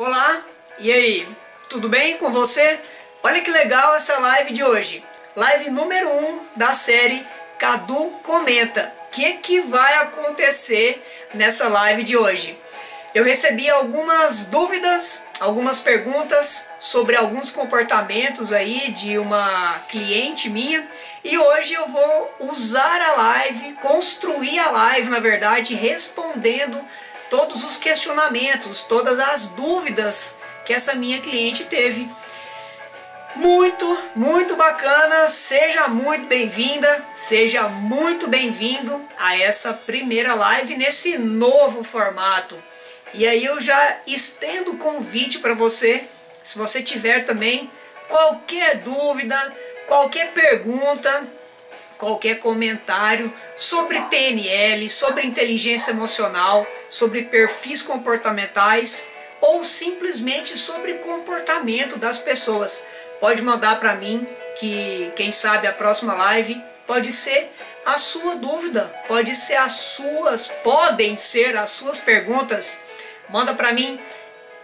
Olá, e aí, tudo bem com você? Olha que legal essa live de hoje. Live número 1 da série Cadu Comenta. O que vai acontecer nessa live de hoje? Eu recebi algumas dúvidas, algumas perguntas sobre alguns comportamentos aí de uma cliente minha. E hoje eu vou usar a live, construir a live, na verdade, respondendo todos os questionamentos, todas as dúvidas que essa minha cliente teve. Muito bacana, seja muito bem-vinda, seja muito bem-vindo a essa primeira live nesse novo formato. E aí eu já estendo o convite para você, se você tiver também qualquer dúvida, qualquer pergunta, qualquer comentário sobre PNL, sobre inteligência emocional, sobre perfis comportamentais ou simplesmente sobre comportamento das pessoas. Pode mandar para mim, que quem sabe a próxima live pode ser a sua dúvida, podem ser as suas perguntas. Manda para mim.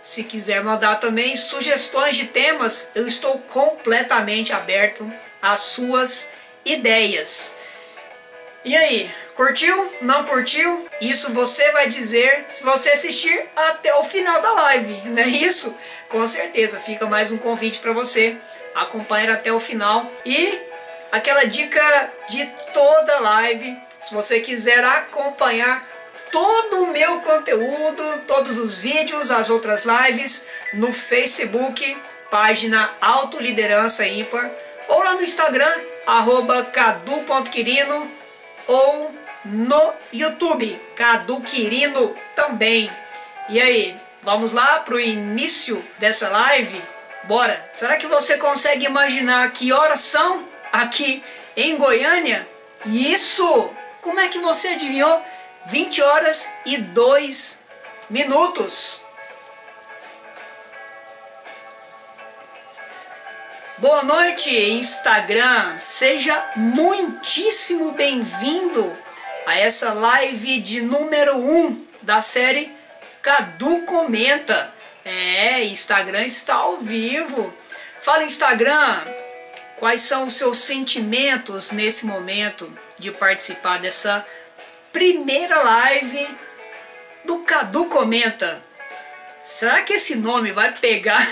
Se quiser mandar também sugestões de temas, eu estou completamente aberto às suas ideias. E aí, curtiu? Não curtiu? Isso você vai dizer se você assistir até o final da live, não é isso? Com certeza, fica mais um convite para você acompanhar até o final. E aquela dica de toda live, se você quiser acompanhar todo o meu conteúdo, todos os vídeos, as outras lives, no Facebook, página Autoliderança Ímpar, ou lá no Instagram, @cadu.quirino, ou no YouTube, Cadu Quirino também. E aí, vamos lá para o início dessa live? Bora! Será que você consegue imaginar que horas são aqui em Goiânia? Isso! Como é que você adivinhou? 20 horas e 2 minutos. Boa noite, Instagram. Seja muitíssimo bem-vindo a essa live de número 1 da série Cadu Comenta. Instagram está ao vivo. Fala, Instagram, quais são os seus sentimentos nesse momento de participar dessa primeira live do Cadu Comenta? Será que esse nome vai pegar?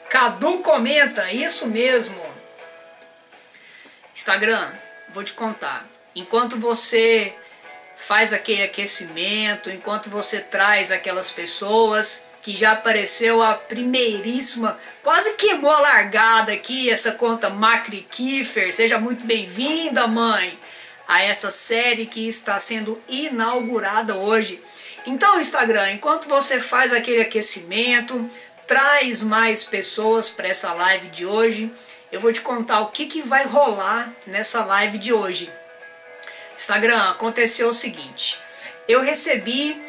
Cadu Comenta, isso mesmo. Instagram, vou te contar. Enquanto você faz aquele aquecimento, enquanto você traz aquelas pessoas que já apareceu a primeiríssima, quase queimou a largada aqui, essa conta Macri Kiefer. Seja muito bem-vinda, mãe, a essa série que está sendo inaugurada hoje. Então, Instagram, enquanto você faz aquele aquecimento, traz mais pessoas para essa live de hoje, eu vou te contar o que vai rolar nessa live de hoje. Instagram, aconteceu o seguinte: eu recebi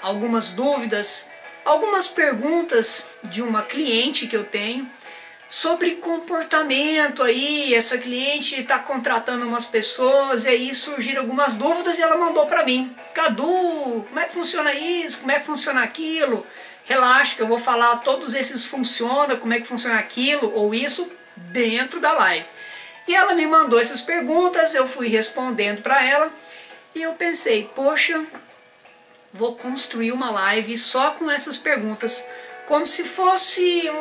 algumas dúvidas, algumas perguntas de uma cliente que eu tenho sobre comportamento aí. Essa cliente está contratando umas pessoas e aí surgiram algumas dúvidas e ela mandou para mim: Cadu, como é que funciona isso? Como é que funciona aquilo? Relaxa que eu vou falar todos esses funciona, como é que funciona aquilo ou isso dentro da live. E ela me mandou essas perguntas, eu fui respondendo para ela e eu pensei, poxa, vou construir uma live só com essas perguntas, como se fosse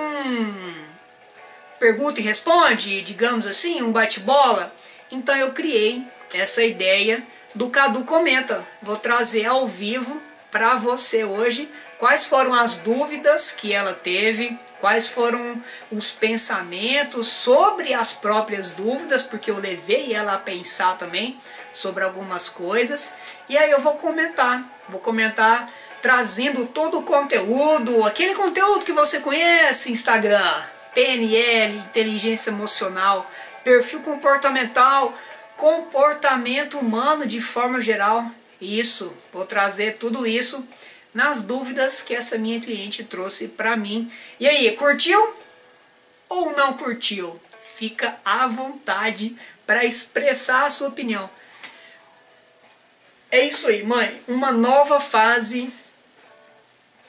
pergunta e responde, digamos assim, um bate-bola. Então eu criei essa ideia do Cadu Comenta. Vou trazer ao vivo para você hoje quais foram as dúvidas que ela teve, quais foram os pensamentos sobre as próprias dúvidas, porque eu levei ela a pensar também sobre algumas coisas. E aí eu vou comentar trazendo todo o conteúdo, aquele conteúdo que você conhece, Instagram, PNL, inteligência emocional, perfil comportamental, comportamento humano de forma geral. Isso, vou trazer tudo isso nas dúvidas que essa minha cliente trouxe para mim. E aí, curtiu ou não curtiu? Fica à vontade para expressar a sua opinião. É isso aí, mãe. Uma nova fase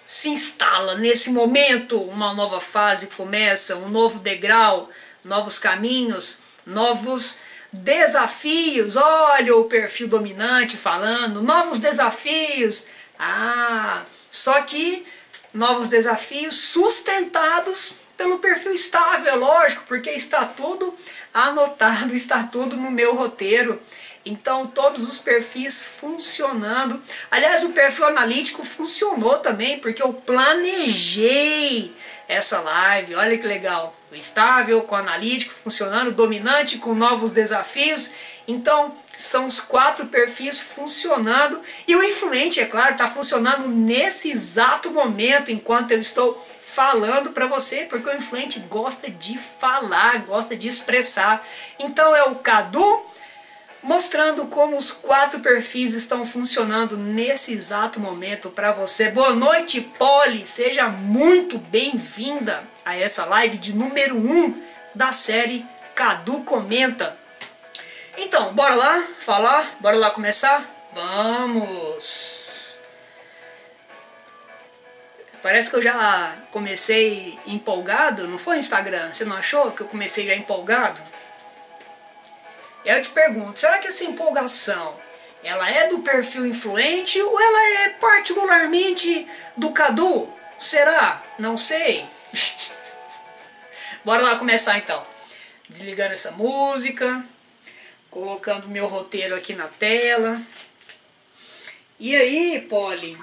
se instala nesse momento, uma nova fase começa, um novo degrau, novos caminhos, novos desafios. Olha o perfil dominante falando, novos desafios. Só que novos desafios sustentados pelo perfil estável, é lógico, porque está tudo anotado, está tudo no meu roteiro. Então todos os perfis funcionando. Aliás, o perfil analítico funcionou também, porque eu planejei essa live. Olha que legal. O estável com o analítico funcionando, o dominante com novos desafios. Então são os 4 perfis funcionando. E o influente, é claro, está funcionando nesse exato momento, enquanto eu estou falando para você, porque o influente gosta de falar, gosta de expressar. Então é o Cadu mostrando como os 4 perfis estão funcionando nesse exato momento para você. Boa noite, Polly! Seja muito bem-vinda a essa live de número 1 da série Cadu Comenta. Então, bora lá falar? Bora lá começar? Vamos! Parece que eu já comecei empolgado, não foi, Instagram? Você não achou que eu comecei já empolgado? Eu te pergunto, será que essa empolgação, ela é do perfil influente ou ela é particularmente do Cadu? Será? Não sei. Bora lá começar então. Desligando essa música, colocando meu roteiro aqui na tela. E aí, Polly,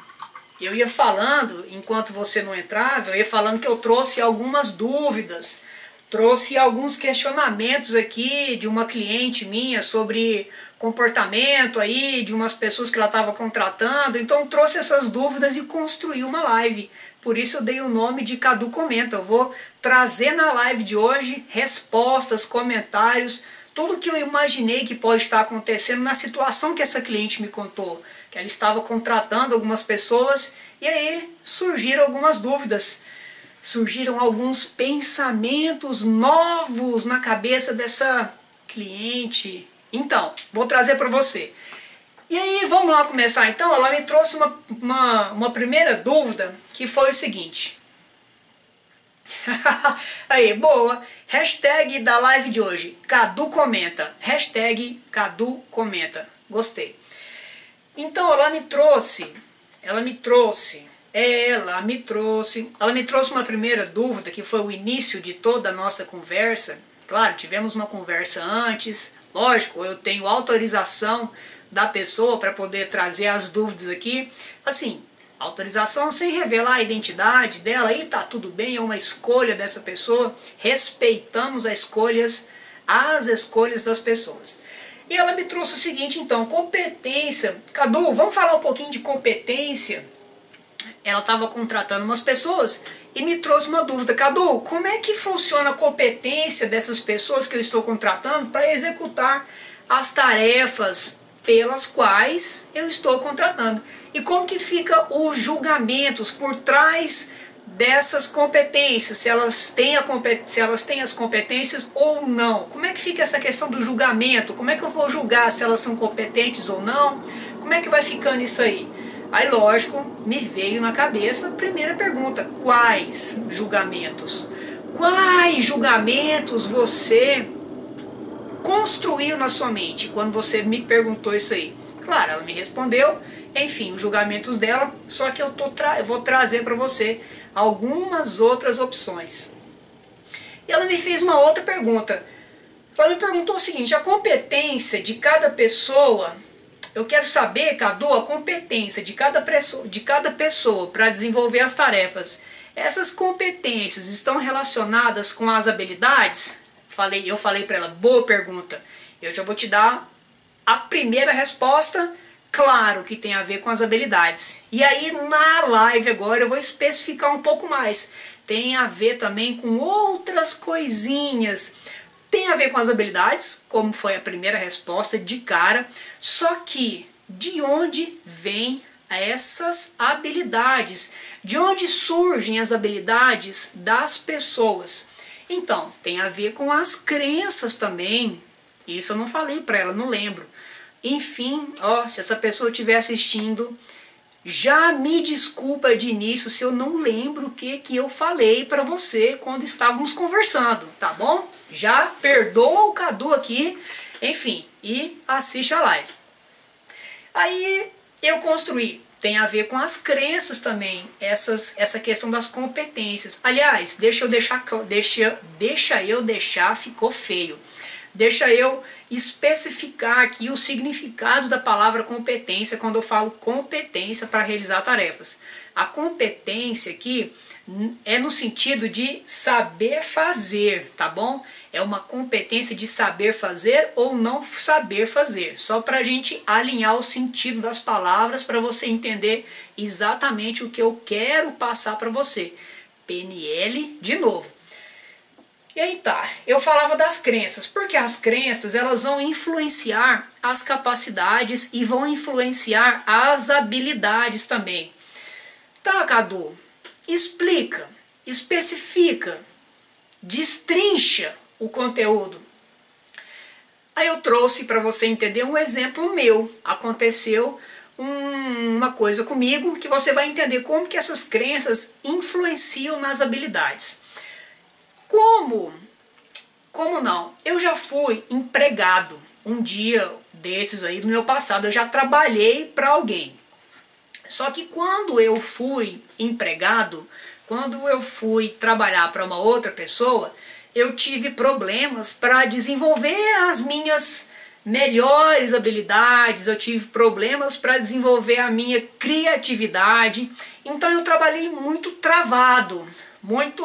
eu ia falando, enquanto você não entrava, eu ia falando que eu trouxe algumas dúvidas. Trouxe alguns questionamentos aqui de uma cliente minha sobre comportamento aí, de umas pessoas que ela estava contratando. Então trouxe essas dúvidas e construí uma live. Por isso eu dei o nome de Cadu Comenta. Eu vou trazer na live de hoje respostas, comentários, tudo que eu imaginei que pode estar acontecendo na situação que essa cliente me contou. Que ela estava contratando algumas pessoas e aí surgiram algumas dúvidas. Surgiram alguns pensamentos novos na cabeça dessa cliente. Então, vou trazer para você. E aí, vamos lá começar então? Ela me trouxe uma primeira dúvida, que foi o seguinte. Aí, boa. Hashtag da live de hoje, Cadu Comenta. Hashtag Cadu Comenta. Gostei. Então, ela me trouxe uma primeira dúvida, que foi o início de toda a nossa conversa. Claro, tivemos uma conversa antes, lógico, eu tenho autorização da pessoa para poder trazer as dúvidas aqui. Assim, autorização sem revelar a identidade dela, aí tá tudo bem, é uma escolha dessa pessoa, respeitamos as escolhas das pessoas. E ela me trouxe o seguinte, então, competência. Cadu, vamos falar um pouquinho de competência? Ela estava contratando umas pessoas e me trouxe uma dúvida. Cadu, como é que funciona a competência dessas pessoas que eu estou contratando para executar as tarefas pelas quais eu estou contratando? E como que fica os julgamentos por trás dessas competências, se elas têm as competências ou não? Como é que fica essa questão do julgamento? Como é que eu vou julgar se elas são competentes ou não? Como é que vai ficando isso aí? Aí, lógico, me veio na cabeça a primeira pergunta: quais julgamentos? Quais julgamentos você construiu na sua mente quando você me perguntou isso aí? Claro, ela me respondeu, enfim, os julgamentos dela, só que eu vou trazer para você algumas outras opções. E ela me fez uma outra pergunta. Ela me perguntou o seguinte: a competência de cada pessoa... Eu quero saber, Cadu, a competência de cada pessoa para desenvolver as tarefas. Essas competências estão relacionadas com as habilidades? Eu falei para ela, boa pergunta. Eu já vou te dar a primeira resposta. Claro que tem a ver com as habilidades. E aí na live agora eu vou especificar um pouco mais. Tem a ver também com outras coisinhas. Tem a ver com as habilidades, como foi a primeira resposta de cara, só que de onde vêm essas habilidades? De onde surgem as habilidades das pessoas? Então, tem a ver com as crenças também. Isso eu não falei para ela, não lembro. Enfim, ó, se essa pessoa estiver assistindo, Já me desculpa de início se eu não lembro o que eu falei para você quando estávamos conversando, tá bom? Já perdoa o Cadu aqui, enfim, e assiste a live. Aí eu construí, tem a ver com as crenças também, essa questão das competências. Aliás, deixa eu deixar, ficou feio. Deixa eu especificar aqui o significado da palavra competência quando eu falo competência para realizar tarefas. A competência aqui é no sentido de saber fazer, tá bom? É uma competência de saber fazer ou não saber fazer. Só para a gente alinhar o sentido das palavras para você entender exatamente o que eu quero passar para você. PNL de novo. E aí tá, eu falava das crenças, porque as crenças elas vão influenciar as capacidades e vão influenciar as habilidades também. Tá, Cadu, explica, especifica, destrincha o conteúdo. Aí eu trouxe para você entender um exemplo meu. Aconteceu uma coisa comigo que você vai entender como que essas crenças influenciam nas habilidades. Como não? Eu já fui empregado um dia desses aí no meu passado, eu já trabalhei para alguém. Só que quando eu fui empregado, quando eu fui trabalhar para uma outra pessoa, eu tive problemas para desenvolver as minhas melhores habilidades, eu tive problemas para desenvolver a minha criatividade. Então eu trabalhei muito travado, muito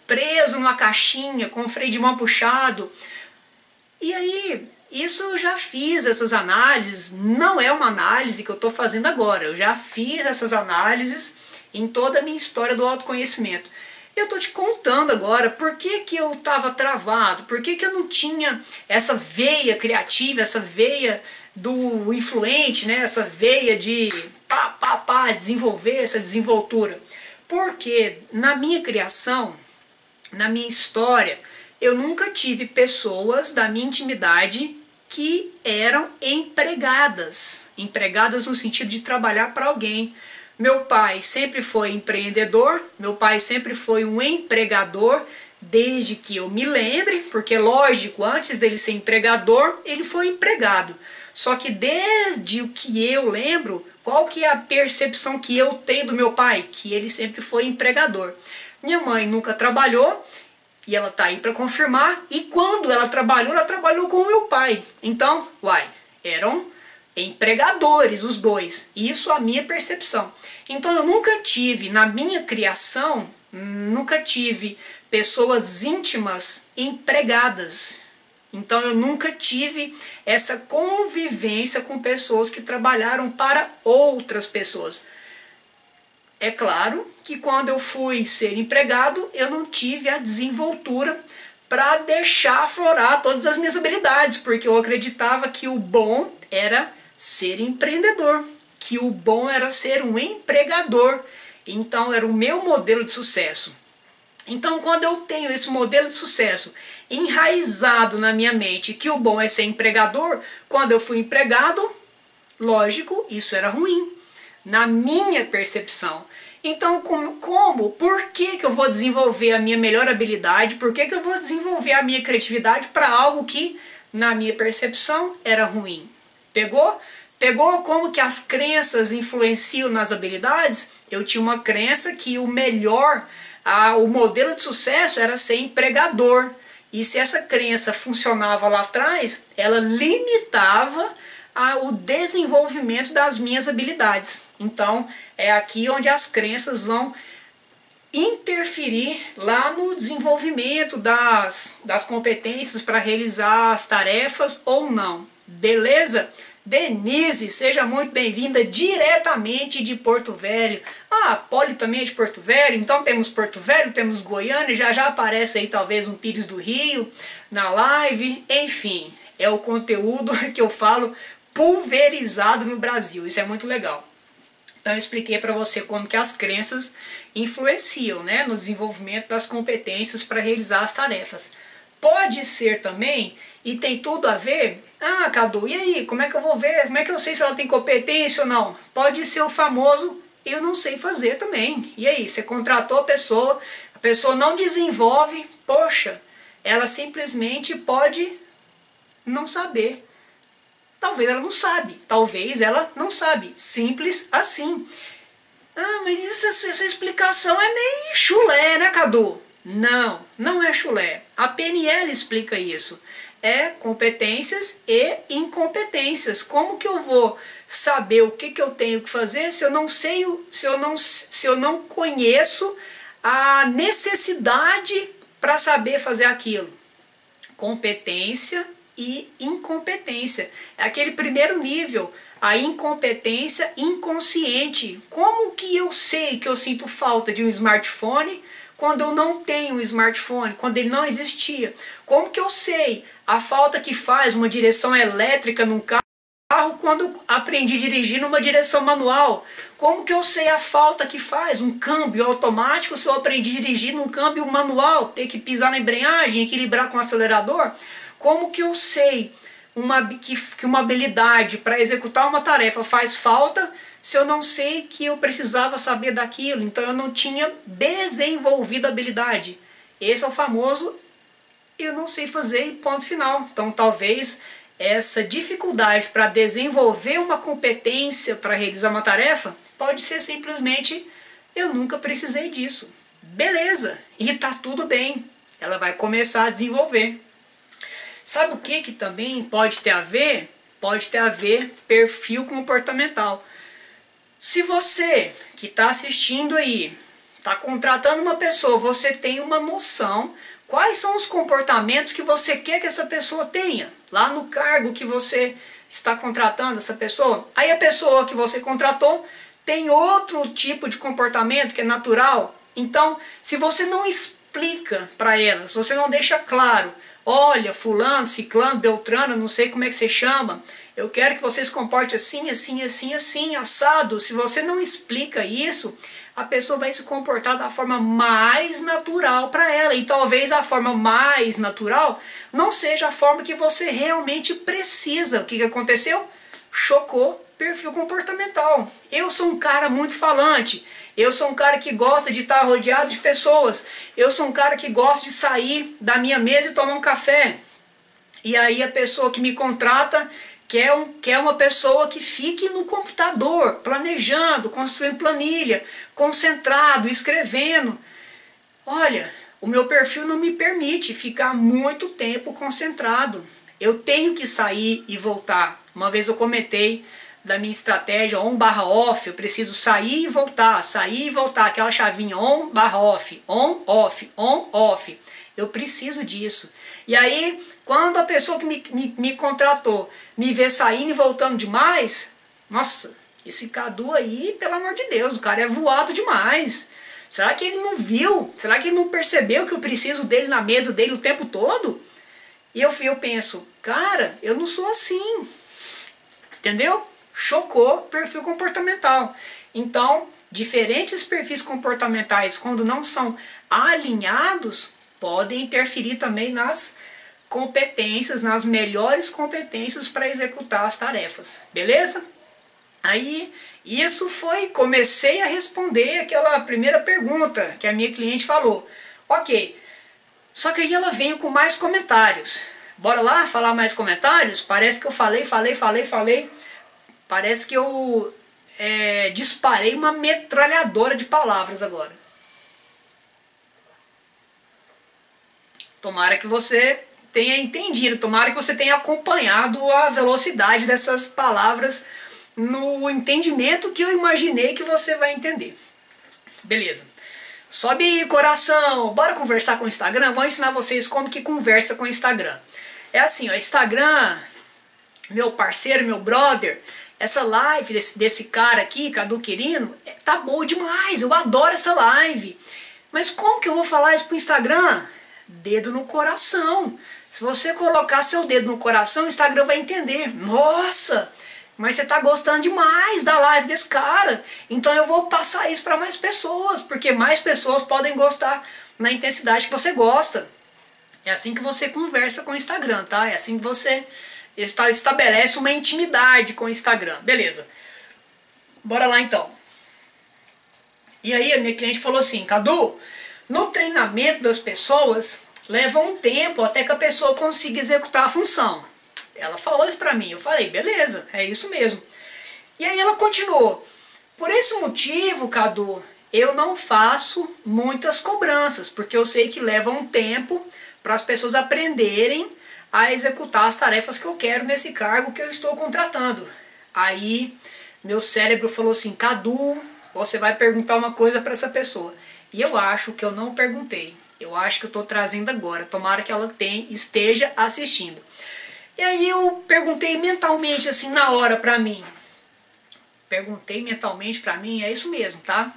preso numa caixinha, com o freio de mão puxado. E aí, isso eu já fiz essas análises, não é uma análise que eu estou fazendo agora, eu já fiz essas análises em toda a minha história do autoconhecimento. Eu estou te contando agora por que eu estava travado, por que eu não tinha essa veia criativa, essa veia do influente, né? Essa veia de desenvolver essa desenvoltura. Porque na minha criação, na minha história, eu nunca tive pessoas da minha intimidade que eram empregadas. Empregadas no sentido de trabalhar para alguém. Meu pai sempre foi empreendedor, meu pai sempre foi um empregador, desde que eu me lembre, porque lógico, antes dele ser empregador, ele foi empregado. Só que desde o que eu lembro, qual que é a percepção que eu tenho do meu pai? Que ele sempre foi empregador. Minha mãe nunca trabalhou, e ela está aí para confirmar, e quando ela trabalhou com o meu pai. Então, eram empregadores os dois, isso é a minha percepção. Então eu nunca tive, na minha criação, nunca tive pessoas íntimas empregadas. Então eu nunca tive essa convivência com pessoas que trabalharam para outras pessoas. É claro que quando eu fui ser empregado, eu não tive a desenvoltura para deixar aflorar todas as minhas habilidades, porque eu acreditava que o bom era ser empreendedor, que o bom era ser um empregador. Então era o meu modelo de sucesso. Então quando eu tenho esse modelo de sucesso enraizado na minha mente, que o bom é ser empregador, quando eu fui empregado, lógico, isso era ruim, na minha percepção. Então, por que eu vou desenvolver a minha melhor habilidade, por que eu vou desenvolver a minha criatividade para algo que, na minha percepção, era ruim? Pegou? Pegou como que as crenças influenciam nas habilidades? Eu tinha uma crença que o melhor, o modelo de sucesso era ser empregador. E se essa crença funcionava lá atrás, ela limitava o desenvolvimento das minhas habilidades. Então, é aqui onde as crenças vão interferir lá no desenvolvimento das competências para realizar as tarefas ou não. Beleza? Denise, seja muito bem-vinda diretamente de Porto Velho. Poli também é de Porto Velho, então temos Porto Velho, temos Goiânia, já aparece aí talvez um Pires do Rio na live. Enfim, é o conteúdo que eu falo pulverizado no Brasil, isso é muito legal. Então eu expliquei para você como que as crenças influenciam, né, no desenvolvimento das competências para realizar as tarefas. Pode ser também, e tem tudo a ver, ah, Cadu, e aí, como é que eu vou ver, como é que eu sei se ela tem competência ou não? Pode ser o famoso, eu não sei fazer também. E aí, você contratou a pessoa não desenvolve, poxa, ela simplesmente pode não saber. Talvez ela não sabe, talvez ela não sabe, simples assim. Ah, mas essa explicação é meio chulé, né, Cadu? Não, não é chulé. A PNL explica isso. É competências e incompetências. Como que eu vou saber o que eu tenho que fazer se eu não sei, se eu não conheço a necessidade para saber fazer aquilo? Competência e incompetência. É aquele primeiro nível, a incompetência inconsciente. Como que eu sei que eu sinto falta de um smartphone quando eu não tenho um smartphone, quando ele não existia? Como que eu sei a falta que faz uma direção elétrica num carro quando eu aprendi a dirigir numa direção manual? Como que eu sei a falta que faz um câmbio automático se eu aprendi a dirigir num câmbio manual, ter que pisar na embreagem, equilibrar com o acelerador? Como que eu sei que uma habilidade para executar uma tarefa faz falta se eu não sei que eu precisava saber daquilo? Então eu não tinha desenvolvido a habilidade. Esse é o famoso eu não sei fazer e ponto final. Então talvez essa dificuldade para desenvolver uma competência para realizar uma tarefa pode ser simplesmente eu nunca precisei disso. Beleza, e tá tudo bem. Ela vai começar a desenvolver. Sabe o que também pode ter a ver? Pode ter a ver perfil comportamental. Se você que está assistindo aí, está contratando uma pessoa, você tem uma noção quais são os comportamentos que você quer que essa pessoa tenha, lá no cargo que você está contratando essa pessoa. Aí a pessoa que você contratou tem outro tipo de comportamento que é natural. Então, se você não explica para ela, se você não deixa claro, olha, fulano, ciclano, beltrano, não sei como é que você chama, eu quero que você se comporte assim, assim, assim, assim, assado. Se você não explica isso, a pessoa vai se comportar da forma mais natural para ela. E talvez a forma mais natural não seja a forma que você realmente precisa. O que aconteceu? Chocou perfil comportamental. Eu sou um cara muito falante. Eu sou um cara que gosta de estar rodeado de pessoas. Eu sou um cara que gosta de sair da minha mesa e tomar um café. E aí a pessoa que me contrata quer uma pessoa que fique no computador, planejando, construindo planilha, concentrado, escrevendo. Olha, o meu perfil não me permite ficar muito tempo concentrado. Eu tenho que sair e voltar. Uma vez eu comentei da minha estratégia on/off, eu preciso sair e voltar, aquela chavinha on/off, on/off, on/off. Eu preciso disso. E aí, quando a pessoa que me contratou me vê saindo e voltando demais, nossa, esse Cadu aí, pelo amor de Deus, o cara é voado demais. Será que ele não viu? Será que ele não percebeu que eu preciso dele na mesa dele o tempo todo? E eu penso, cara, eu não sou assim. Entendeu? Chocou perfil comportamental. Então, diferentes perfis comportamentais, quando não são alinhados, podem interferir também nas competências, nas melhores competências para executar as tarefas. Beleza? Aí, comecei a responder aquela primeira pergunta que a minha cliente falou. Ok, só que aí ela veio com mais comentários. Bora lá falar mais comentários? Parece que eu falei. Parece que eu disparei uma metralhadora de palavras agora. Tomara que você tenha entendido, tomara que você tenha acompanhado a velocidade dessas palavras no entendimento que eu imaginei que você vai entender. Beleza. Sobe aí, coração. Bora conversar com o Instagram? Vou ensinar vocês como que conversa com o Instagram. É assim, ó, Instagram, meu parceiro, meu brother, essa live desse cara aqui, Cadu Quirino, tá boa demais, eu adoro essa live. Mas como que eu vou falar isso pro Instagram? Dedo no coração. Se você colocar seu dedo no coração, o Instagram vai entender. Nossa, mas você está gostando demais da live desse cara. Então eu vou passar isso para mais pessoas, porque mais pessoas podem gostar na intensidade que você gosta. É assim que você conversa com o Instagram, tá? É assim que você estabelece uma intimidade com o Instagram. Beleza. Bora lá então. E aí a minha cliente falou assim, Cadu, no treinamento das pessoas leva um tempo até que a pessoa consiga executar a função. Ela falou isso pra mim, eu falei, beleza, é isso mesmo. E aí ela continuou, por esse motivo, Cadu, eu não faço muitas cobranças, porque eu sei que leva um tempo para as pessoas aprenderem a executar as tarefas que eu quero nesse cargo que eu estou contratando. Aí meu cérebro falou assim, Cadu, você vai perguntar uma coisa para essa pessoa. E eu acho que eu não perguntei. Eu acho que eu estou trazendo agora. Tomara que ela esteja assistindo. E aí eu perguntei mentalmente assim na hora para mim. Perguntei mentalmente para mim, é isso mesmo, tá?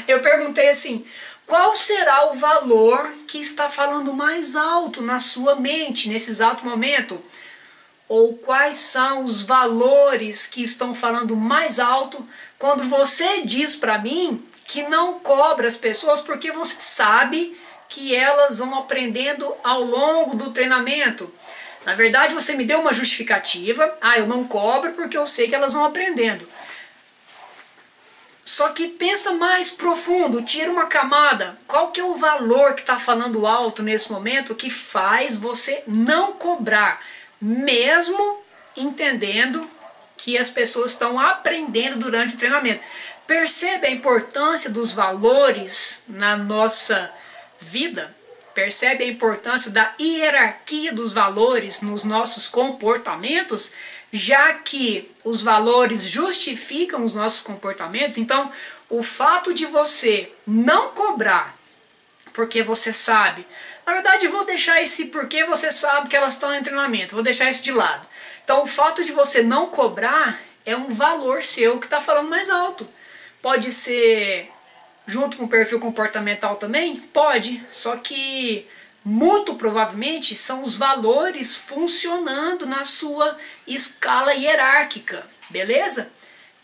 Eu perguntei assim, qual será o valor que está falando mais alto na sua mente nesse exato momento? Ou quais são os valores que estão falando mais alto quando você diz para mim que não cobra as pessoas porque você sabe que elas vão aprendendo ao longo do treinamento? Na verdade, você me deu uma justificativa. Ah, eu não cobro porque eu sei que elas vão aprendendo. Só que pensa mais profundo, tira uma camada. Qual que é o valor que está falando alto nesse momento que faz você não cobrar, mesmo entendendo que as pessoas estão aprendendo durante o treinamento? Percebe a importância dos valores na nossa vida? Percebe a importância da hierarquia dos valores nos nossos comportamentos, já que os valores justificam os nossos comportamentos? Então, o fato de você não cobrar, porque você sabe, na verdade, vou deixar esse porque você sabe que elas estão em treinamento, vou deixar isso de lado. Então, o fato de você não cobrar é um valor seu que está falando mais alto. Pode ser junto com o perfil comportamental também? Pode, só que muito provavelmente são os valores funcionando na sua escala hierárquica, beleza?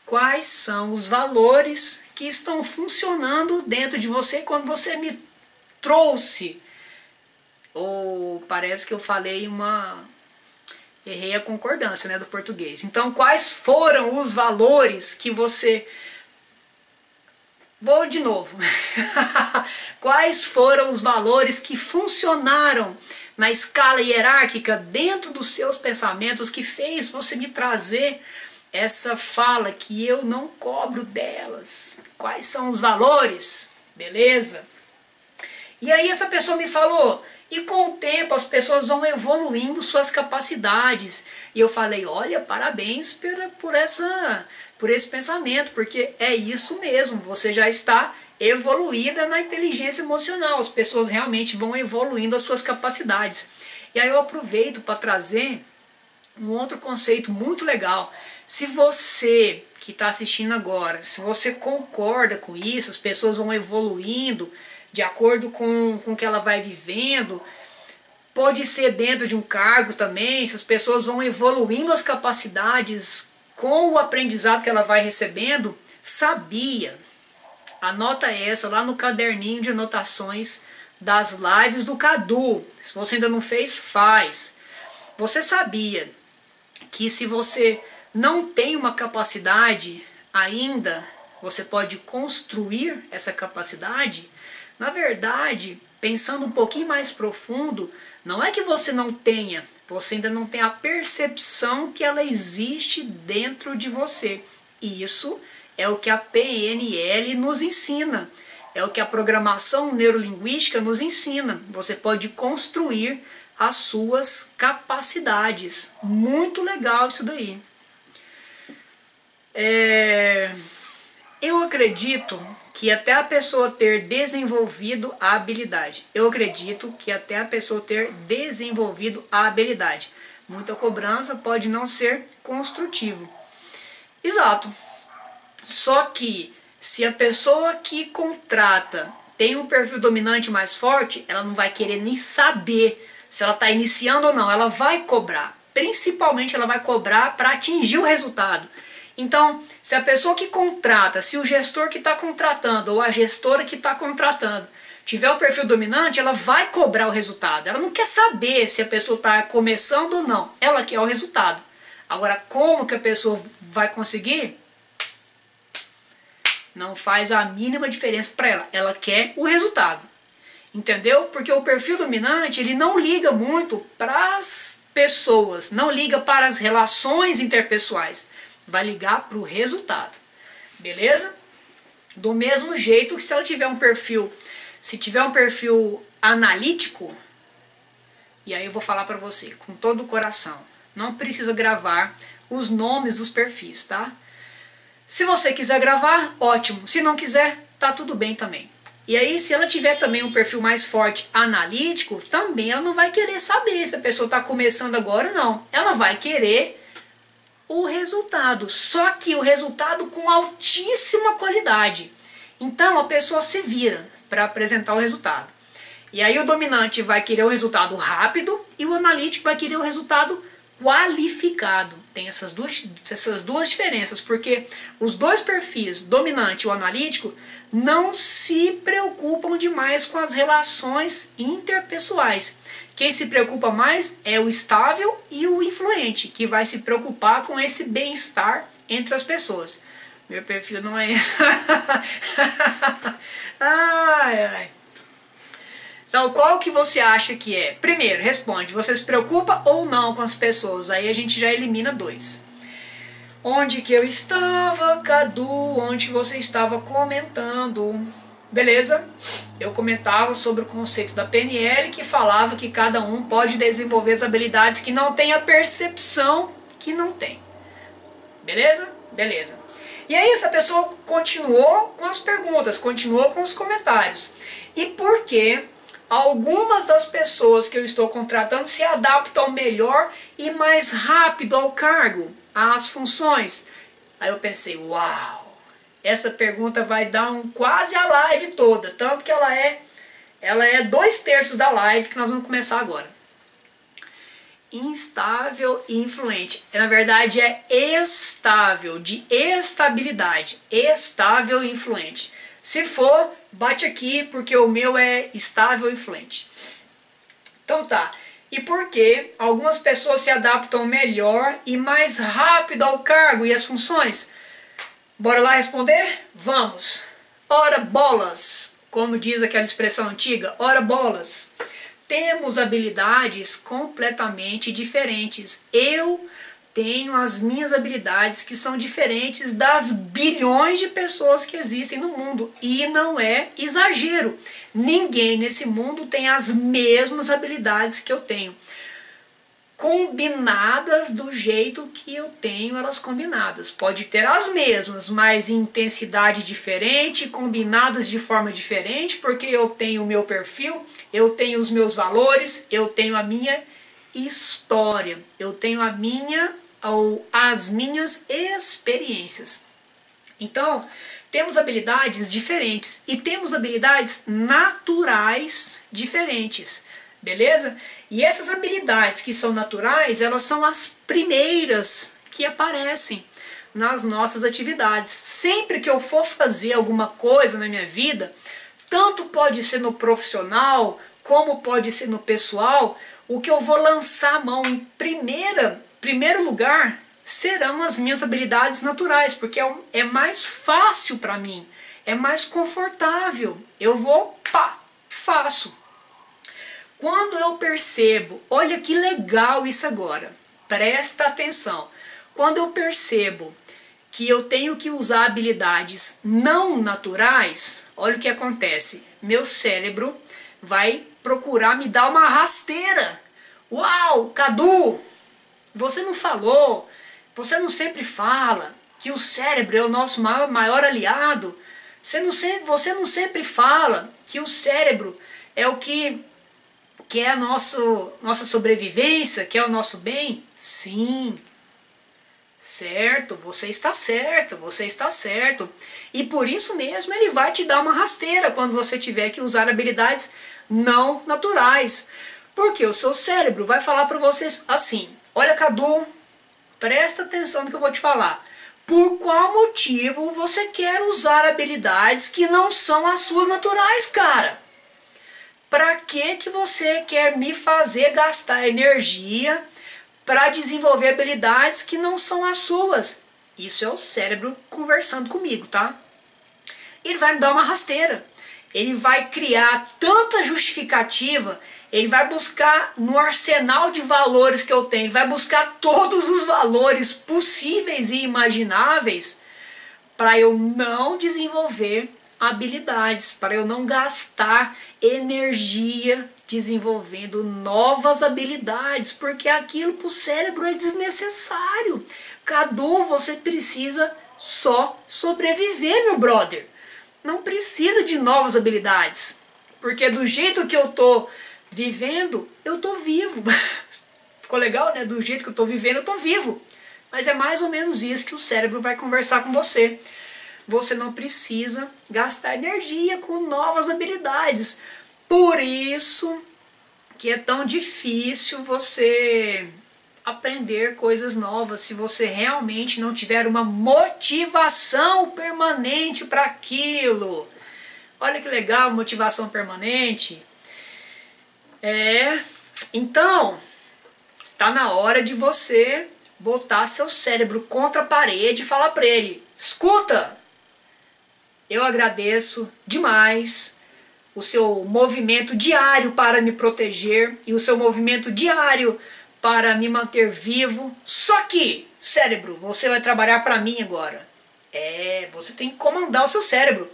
Quais são os valores que estão funcionando dentro de você quando você me trouxe? Ou parece que eu falei errei a concordância, né, do português. Então, quais foram os valores que você... Vou de novo. Quais foram os valores que funcionaram na escala hierárquica dentro dos seus pensamentos que fez você me trazer essa fala que eu não cobro delas? Quais são os valores? Beleza? E aí essa pessoa me falou, e com o tempo as pessoas vão evoluindo suas capacidades. E eu falei, olha, parabéns por esse pensamento, porque é isso mesmo, você já está evoluída na inteligência emocional, as pessoas realmente vão evoluindo as suas capacidades. E aí eu aproveito para trazer um outro conceito muito legal. Se você que está assistindo agora, se você concorda com isso, as pessoas vão evoluindo de acordo com o que ela vai vivendo, pode ser dentro de um cargo também, se as pessoas vão evoluindo as capacidades com o aprendizado que ela vai recebendo, sabia, anota essa lá no caderninho de anotações das lives do Cadu, se você ainda não fez, faz. Você sabia que se você não tem uma capacidade ainda, você pode construir essa capacidade? Na verdade, pensando um pouquinho mais profundo, não é que você não tenha, você ainda não tem a percepção que ela existe dentro de você. E isso é o que a PNL nos ensina, é o que a programação neurolinguística nos ensina. Você pode construir as suas capacidades. Muito legal isso daí. Eu acredito que até a pessoa ter desenvolvido a habilidade. Muita cobrança pode não ser construtivo. Exato. Só que se a pessoa que contrata tem um perfil dominante mais forte, ela não vai querer nem saber se ela está iniciando ou não. Ela vai cobrar. Principalmente ela vai cobrar para atingir o resultado. Então, se a pessoa que contrata, se o gestor que está contratando ou a gestora que está contratando tiver um perfil dominante, ela vai cobrar o resultado. Ela não quer saber se a pessoa está começando ou não. Ela quer o resultado. Agora, como que a pessoa vai conseguir? Não faz a mínima diferença para ela. Ela quer o resultado. Entendeu? Porque o perfil dominante, ele não liga muito para as pessoas, não liga para as relações interpessoais. Vai ligar para o resultado. Beleza? Do mesmo jeito que se ela tiver um perfil, se tiver um perfil analítico, e aí eu vou falar para você com todo o coração, não precisa gravar os nomes dos perfis, tá? Se você quiser gravar, ótimo. Se não quiser, tá tudo bem também. E aí, se ela tiver também um perfil mais forte analítico, também ela não vai querer saber se a pessoa está começando agora ou não. Ela vai querer o resultado, só que o resultado com altíssima qualidade. Então, a pessoa se vira para apresentar o resultado. E aí, o dominante vai querer o resultado rápido e o analítico vai querer o resultado qualificado. Tem essas duas diferenças, porque os dois perfis, dominante e o analítico, não se preocupam demais com as relações interpessoais. Quem se preocupa mais é o estável e o influente, que vai se preocupar com esse bem-estar entre as pessoas. Meu perfil não é... ai, ai. Então, qual que você acha que é? Primeiro, responde, você se preocupa ou não com as pessoas? Aí a gente já elimina 2. Onde que eu estava, Cadu? Onde você estava comentando? Beleza? Eu comentava sobre o conceito da PNL, que falava que cada um pode desenvolver as habilidades que não tem a percepção que não tem. Beleza? Beleza. E aí essa pessoa continuou com as perguntas, continuou com os comentários. E por que algumas das pessoas que eu estou contratando se adaptam melhor e mais rápido ao cargo, às funções? Aí eu pensei, uau, essa pergunta vai dar quase a live toda, tanto que ela é 2/3 da live que nós vamos começar agora. Instável e influente. Na verdade é estável, de estabilidade, estável e influente. Se for, bate aqui, porque o meu é estável e influente. Então tá. E por que algumas pessoas se adaptam melhor e mais rápido ao cargo e às funções? Bora lá responder? Vamos. Ora bolas, como diz aquela expressão antiga, ora bolas. Temos habilidades completamente diferentes. Eu tenho as minhas habilidades que são diferentes das bilhões de pessoas que existem no mundo. E não é exagero. Ninguém nesse mundo tem as mesmas habilidades que eu tenho. Combinadas do jeito que eu tenho elas combinadas. Pode ter as mesmas, mas em intensidade diferente, combinadas de forma diferente, porque eu tenho o meu perfil, eu tenho os meus valores, eu tenho a minha história, eu tenho as minhas experiências. Então, temos habilidades diferentes e temos habilidades naturais diferentes, beleza? E essas habilidades que são naturais, elas são as primeiras que aparecem nas nossas atividades. Sempre que eu for fazer alguma coisa na minha vida, tanto pode ser no profissional, como pode ser no pessoal, o que eu vou lançar a mão em primeiro lugar serão as minhas habilidades naturais, porque é mais fácil para mim, é mais confortável. Eu vou, pá, faço. Quando eu percebo, olha que legal isso agora, presta atenção. Quando eu percebo que eu tenho que usar habilidades não naturais, olha o que acontece. Meu cérebro vai procurar me dar uma rasteira. Uau, Cadu, você não falou, você não sempre fala que o cérebro é o nosso maior aliado. Você não sempre fala que o cérebro é o que é a nossa sobrevivência, que é o nosso bem. Sim, certo, você está certo, você está certo. E por isso mesmo ele vai te dar uma rasteira quando você tiver que usar habilidades não naturais. Porque o seu cérebro vai falar para vocês assim, olha Cadu, presta atenção no que eu vou te falar. Por qual motivo você quer usar habilidades que não são as suas naturais, cara? Para que você quer me fazer gastar energia para desenvolver habilidades que não são as suas? Isso é o cérebro conversando comigo, tá? Ele vai me dar uma rasteira. Ele vai criar tanta justificativa, ele vai buscar no arsenal de valores que eu tenho, ele vai buscar todos os valores possíveis e imagináveis para eu não desenvolver habilidades, para eu não gastar energia desenvolvendo novas habilidades, porque aquilo para o cérebro é desnecessário. Cadu, você precisa só sobreviver, meu brother. Não precisa de novas habilidades, porque do jeito que eu tô vivendo, eu tô vivo. Ficou legal, né? Do jeito que eu tô vivendo, eu tô vivo. Mas é mais ou menos isso que o cérebro vai conversar com você. Você não precisa gastar energia com novas habilidades. Por isso que é tão difícil você aprender coisas novas se você realmente não tiver uma motivação permanente para aquilo. Olha que legal, motivação permanente. Então, tá na hora de você botar seu cérebro contra a parede e falar para ele: escuta, eu agradeço demais o seu movimento diário para me proteger e o seu movimento diário para me manter vivo. Só que, cérebro, você vai trabalhar para mim agora. Você tem que comandar o seu cérebro.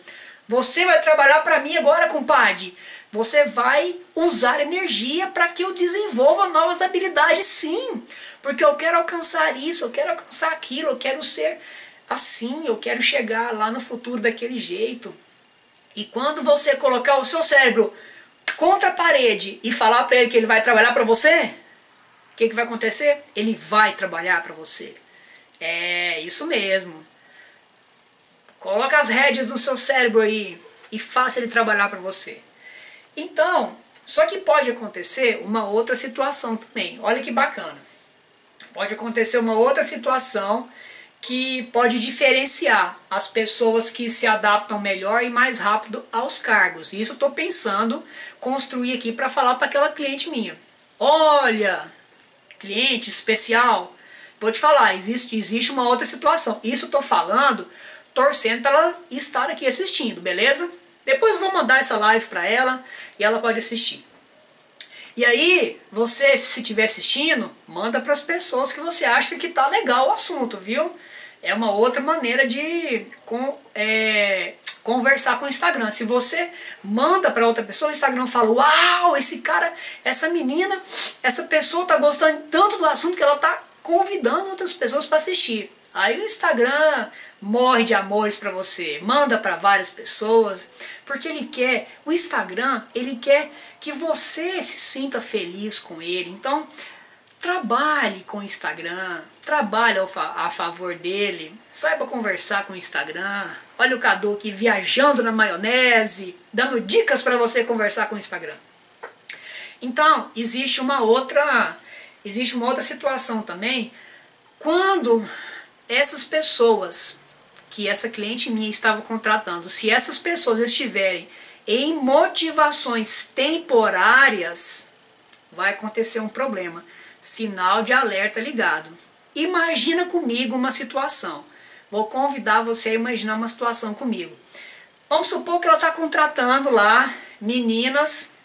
Você vai trabalhar para mim agora, compadre. Você vai usar energia para que eu desenvolva novas habilidades, sim. Porque eu quero alcançar isso, eu quero alcançar aquilo, eu quero ser assim, eu quero chegar lá no futuro daquele jeito. E quando você colocar o seu cérebro contra a parede e falar para ele que ele vai trabalhar para você, o que vai acontecer? Ele vai trabalhar para você. É isso mesmo. Coloca as rédeas no seu cérebro aí e faça ele trabalhar para você. Então, só que pode acontecer uma outra situação também. Olha que bacana. Pode acontecer uma outra situação que pode diferenciar as pessoas que se adaptam melhor e mais rápido aos cargos. E isso eu estou pensando construir aqui para falar para aquela cliente minha. Olha, cliente especial, vou te falar, existe uma outra situação. Isso eu estou falando, torcendo para ela estar aqui assistindo, beleza? Depois eu vou mandar essa live para ela e ela pode assistir. E aí, você, se estiver assistindo, manda para as pessoas que você acha que tá legal o assunto, viu? É uma outra maneira de conversar com o Instagram. Se você manda para outra pessoa, o Instagram fala: uau, esse cara, essa menina, essa pessoa tá gostando tanto do assunto que ela tá convidando outras pessoas para assistir. Aí o Instagram morre de amores para você, manda para várias pessoas, porque o Instagram, ele quer que você se sinta feliz com ele. Então, trabalhe com o Instagram, trabalhe a favor dele, saiba conversar com o Instagram. Olha o Cadu aqui viajando na maionese, dando dicas para você conversar com o Instagram. Então, existe uma outra situação também, quando essas pessoas que essa cliente minha estava contratando, se essas pessoas estiverem em motivações temporárias, vai acontecer um problema. Sinal de alerta ligado. Imagina comigo uma situação. Vou convidar você a imaginar uma situação comigo. Vamos supor que ela está contratando lá meninas.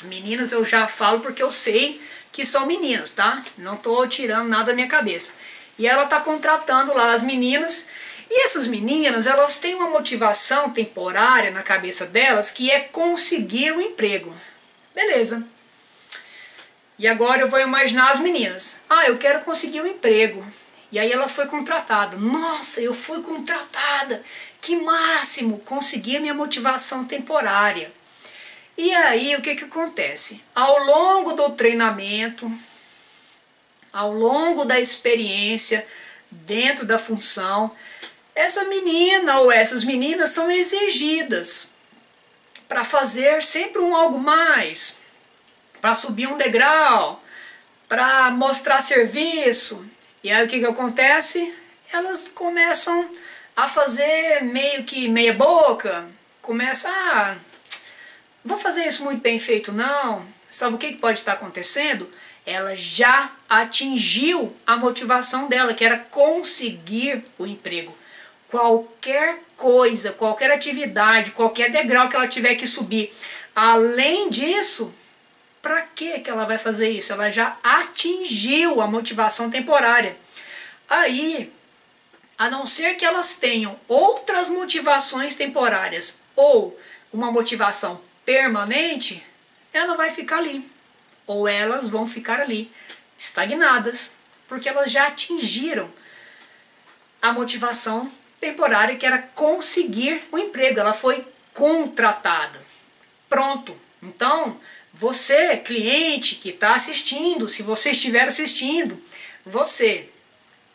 Meninas eu já falo porque eu sei que são meninas, tá? Não estou tirando nada da minha cabeça. E ela está contratando lá as meninas. E essas meninas, elas têm uma motivação temporária na cabeça delas, que é conseguir um emprego. Beleza. E agora eu vou imaginar as meninas. Ah, eu quero conseguir um emprego. E aí ela foi contratada. Nossa, eu fui contratada. Que máximo, consegui a minha motivação temporária. E aí o que acontece? Ao longo do treinamento, ao longo da experiência, dentro da função, essa menina ou essas meninas são exigidas para fazer sempre algo mais, para subir um degrau, para mostrar serviço. E aí o que acontece? elas começam a fazer meio que meia boca, começa a vou fazer isso muito bem feito não. Sabe o que pode estar acontecendo? Ela já atingiu a motivação dela, que era conseguir o emprego. Qualquer coisa, qualquer atividade, qualquer degrau que ela tiver que subir, além disso, para que ela vai fazer isso? Ela já atingiu a motivação temporária. Aí, a não ser que elas tenham outras motivações temporárias ou uma motivação permanente, ela vai ficar ali. Ou elas vão ficar ali, estagnadas, porque elas já atingiram a motivação temporária, que era conseguir o emprego. Ela foi contratada. Pronto. Então, você, cliente que está assistindo, se você estiver assistindo, você,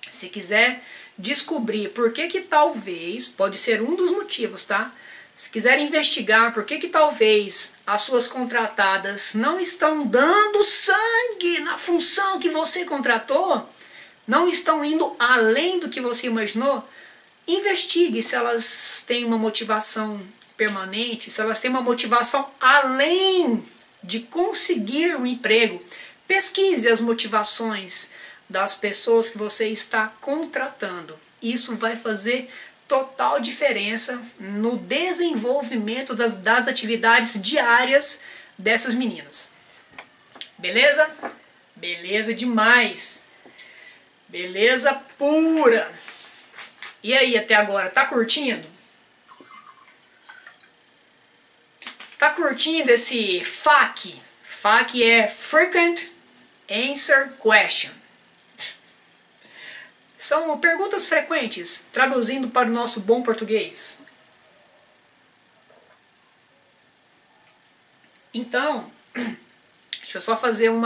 se quiser descobrir por que talvez, pode ser um dos motivos, tá? Se quiser investigar por que talvez as suas contratadas não estão dando sangue na função que você contratou, não estão indo além do que você imaginou, investigue se elas têm uma motivação permanente, se elas têm uma motivação além de conseguir um emprego. Pesquise as motivações das pessoas que você está contratando. Isso vai fazer total diferença no desenvolvimento das atividades diárias dessas meninas. Beleza? Beleza demais. Beleza pura. E aí, até agora, tá curtindo? Tá curtindo esse FAQ? FAQ é Frequent Answer Question. São perguntas frequentes, traduzindo para o nosso bom português. Então, deixa eu só fazer um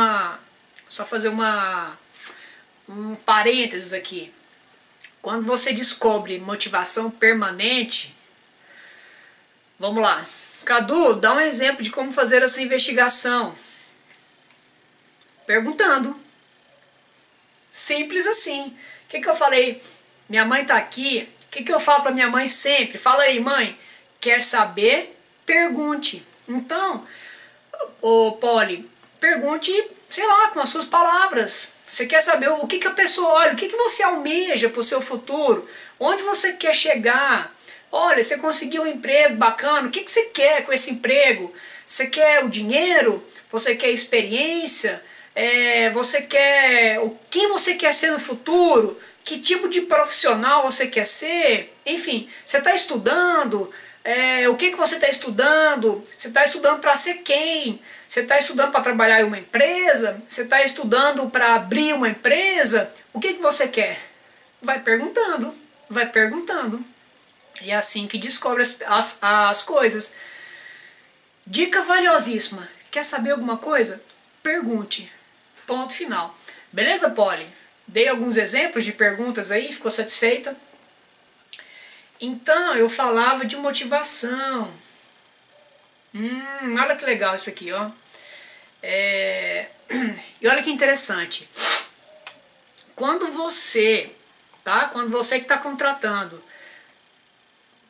parênteses aqui. Quando você descobre motivação permanente, vamos lá. Cadu, dá um exemplo de como fazer essa investigação. Perguntando. Simples assim. O que eu falei? Minha mãe tá aqui. O que eu falo para minha mãe sempre? Fala aí, mãe. Quer saber? Pergunte. Então, ô Polly, pergunte, sei lá, com as suas palavras. Você quer saber o que a pessoa olha, o que você almeja para o seu futuro? Onde você quer chegar? Olha, você conseguiu um emprego bacana, o que você quer com esse emprego? Você quer o dinheiro? Você quer experiência? Você quer quem você quer ser no futuro, que tipo de profissional você quer ser, enfim, você está estudando, o que você está estudando, você está estudando para ser quem, você está estudando para trabalhar em uma empresa, você está estudando para abrir uma empresa, o que você quer? Vai perguntando, e é assim que descobre as coisas. Dica valiosíssima, quer saber alguma coisa? Pergunte. Ponto final. Beleza, Polly? Dei alguns exemplos de perguntas aí, ficou satisfeita? Então, eu falava de motivação. Olha que legal isso aqui, ó. E olha que interessante. Quando você que está contratando,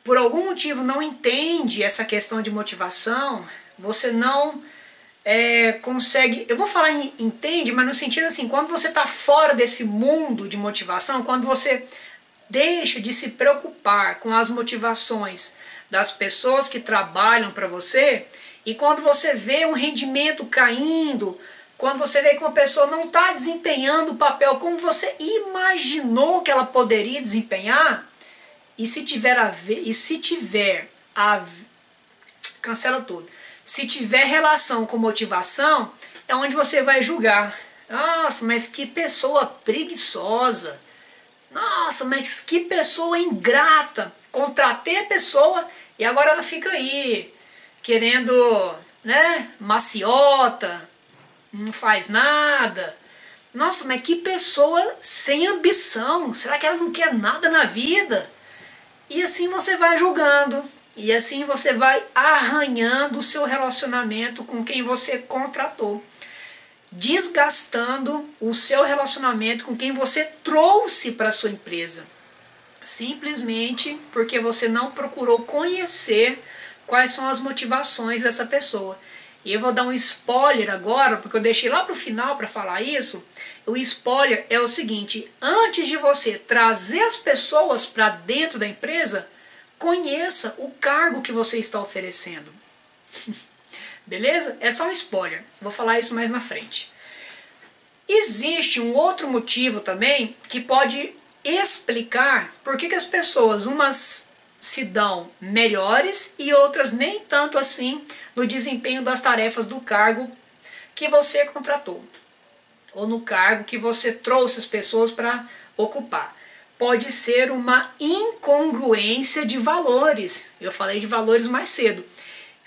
por algum motivo não entende essa questão de motivação, você não consegue, eu vou falar em entende, mas no sentido assim, quando você está fora desse mundo de motivação, quando você deixa de se preocupar com as motivações das pessoas que trabalham para você, e quando você vê um rendimento caindo, quando você vê que uma pessoa não está desempenhando o papel como você imaginou que ela poderia desempenhar, e se tiver cancela tudo. Se tiver relação com motivação, é onde você vai julgar. Nossa, mas que pessoa preguiçosa. Nossa, mas que pessoa ingrata. Contratei a pessoa e agora ela fica aí, querendo, né, maciota, não faz nada. Nossa, mas que pessoa sem ambição. Será que ela não quer nada na vida? E assim você vai julgando. E assim você vai arranhando o seu relacionamento com quem você contratou. Desgastando o seu relacionamento com quem você trouxe para a sua empresa. Simplesmente porque você não procurou conhecer quais são as motivações dessa pessoa. E eu vou dar um spoiler agora, porque eu deixei lá para o final para falar isso. O spoiler é o seguinte: antes de você trazer as pessoas para dentro da empresa, conheça o cargo que você está oferecendo. Beleza? É só um spoiler. Vou falar isso mais na frente. Existe um outro motivo também que pode explicar por que as pessoas, umas se dão melhores e outras nem tanto assim no desempenho das tarefas do cargo que você contratou, ou no cargo que você trouxe as pessoas para ocupar. Pode ser uma incongruência de valores. Eu falei de valores mais cedo.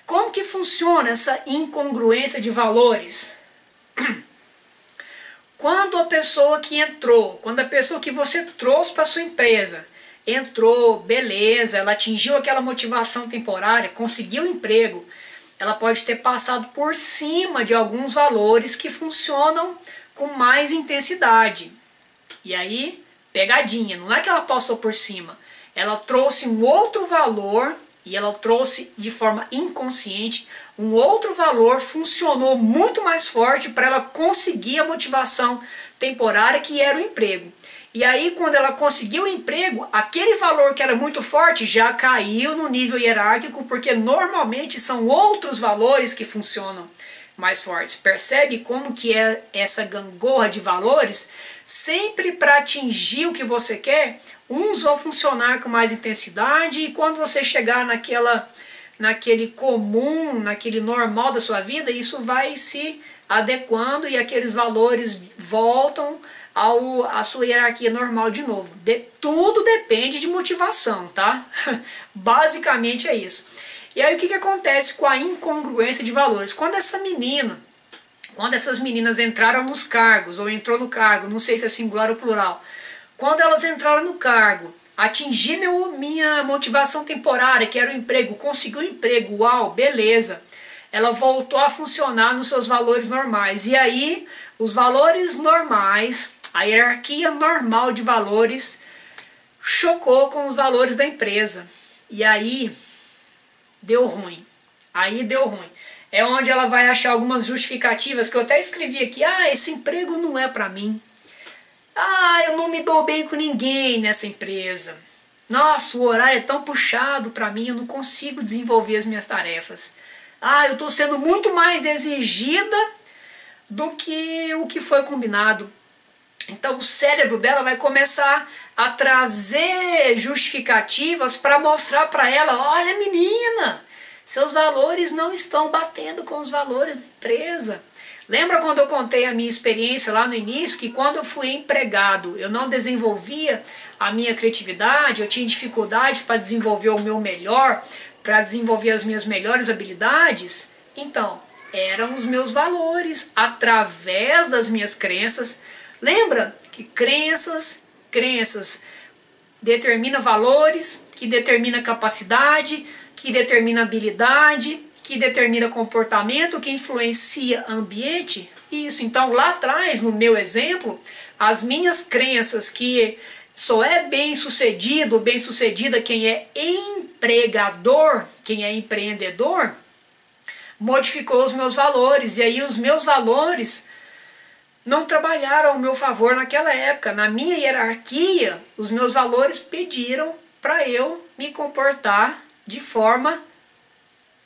Como que funciona essa incongruência de valores? Quando a pessoa que entrou, quando a pessoa que você trouxe para sua empresa entrou, beleza, ela atingiu aquela motivação temporária, conseguiu emprego, ela pode ter passado por cima de alguns valores que funcionam com mais intensidade. E aí, pegadinha, não é que ela passou por cima, ela trouxe um outro valor e ela trouxe de forma inconsciente um outro valor, funcionou muito mais forte para ela conseguir a motivação temporária que era o emprego. E aí, quando ela conseguiu o emprego, aquele valor que era muito forte já caiu no nível hierárquico, porque normalmente são outros valores que funcionam mais fortes. Percebe como que é essa gangorra de valores? Sempre para atingir o que você quer, uns vão funcionar com mais intensidade, e quando você chegar naquele comum, naquele normal da sua vida, isso vai se adequando e aqueles valores voltam à sua hierarquia normal de novo. Tudo depende de motivação, tá? Basicamente é isso. E aí o que acontece com a incongruência de valores? Quando essas meninas entraram nos cargos, ou entrou no cargo, não sei se é singular ou plural, quando elas entraram no cargo, atingir minha motivação temporária, que era o emprego, conseguiu o emprego, uau, beleza. Ela voltou a funcionar nos seus valores normais. E aí, os valores normais, a hierarquia normal de valores, chocou com os valores da empresa. E aí, deu ruim. Aí deu ruim. É onde ela vai achar algumas justificativas, que eu até escrevi aqui. Ah, esse emprego não é para mim. Ah, eu não me dou bem com ninguém nessa empresa. Nossa, o horário é tão puxado para mim, eu não consigo desenvolver as minhas tarefas. Ah, eu estou sendo muito mais exigida do que o que foi combinado. Então o cérebro dela vai começar a trazer justificativas para mostrar para ela: olha, menina, seus valores não estão batendo com os valores da empresa. Lembra quando eu contei a minha experiência lá no início, que quando eu fui empregado, eu não desenvolvia a minha criatividade, eu tinha dificuldade para desenvolver o meu melhor, para desenvolver as minhas melhores habilidades? Então, eram os meus valores, através das minhas crenças. Lembra que crenças determinam valores, que determina capacidade, que determina habilidade, que determina comportamento, que influencia ambiente? Isso. Então, lá atrás, no meu exemplo, as minhas crenças que só é bem-sucedido, bem-sucedida quem é empregador, quem é empreendedor, modificou os meus valores. E aí os meus valores não trabalharam ao meu favor naquela época. Na minha hierarquia, os meus valores pediram para eu me comportar de forma,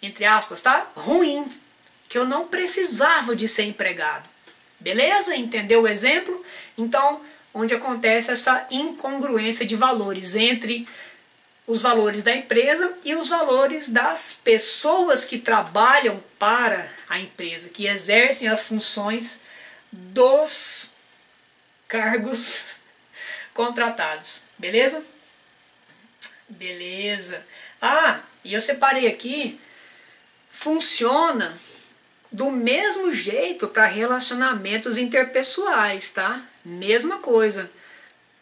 entre aspas, tá? Ruim, que eu não precisava de ser empregado. Beleza? Entendeu o exemplo? Então, onde acontece essa incongruência de valores entre os valores da empresa e os valores das pessoas que trabalham para a empresa, que exercem as funções dos cargos contratados. Beleza? Beleza. Ah, e eu separei aqui, funciona do mesmo jeito para relacionamentos interpessoais, tá? Mesma coisa.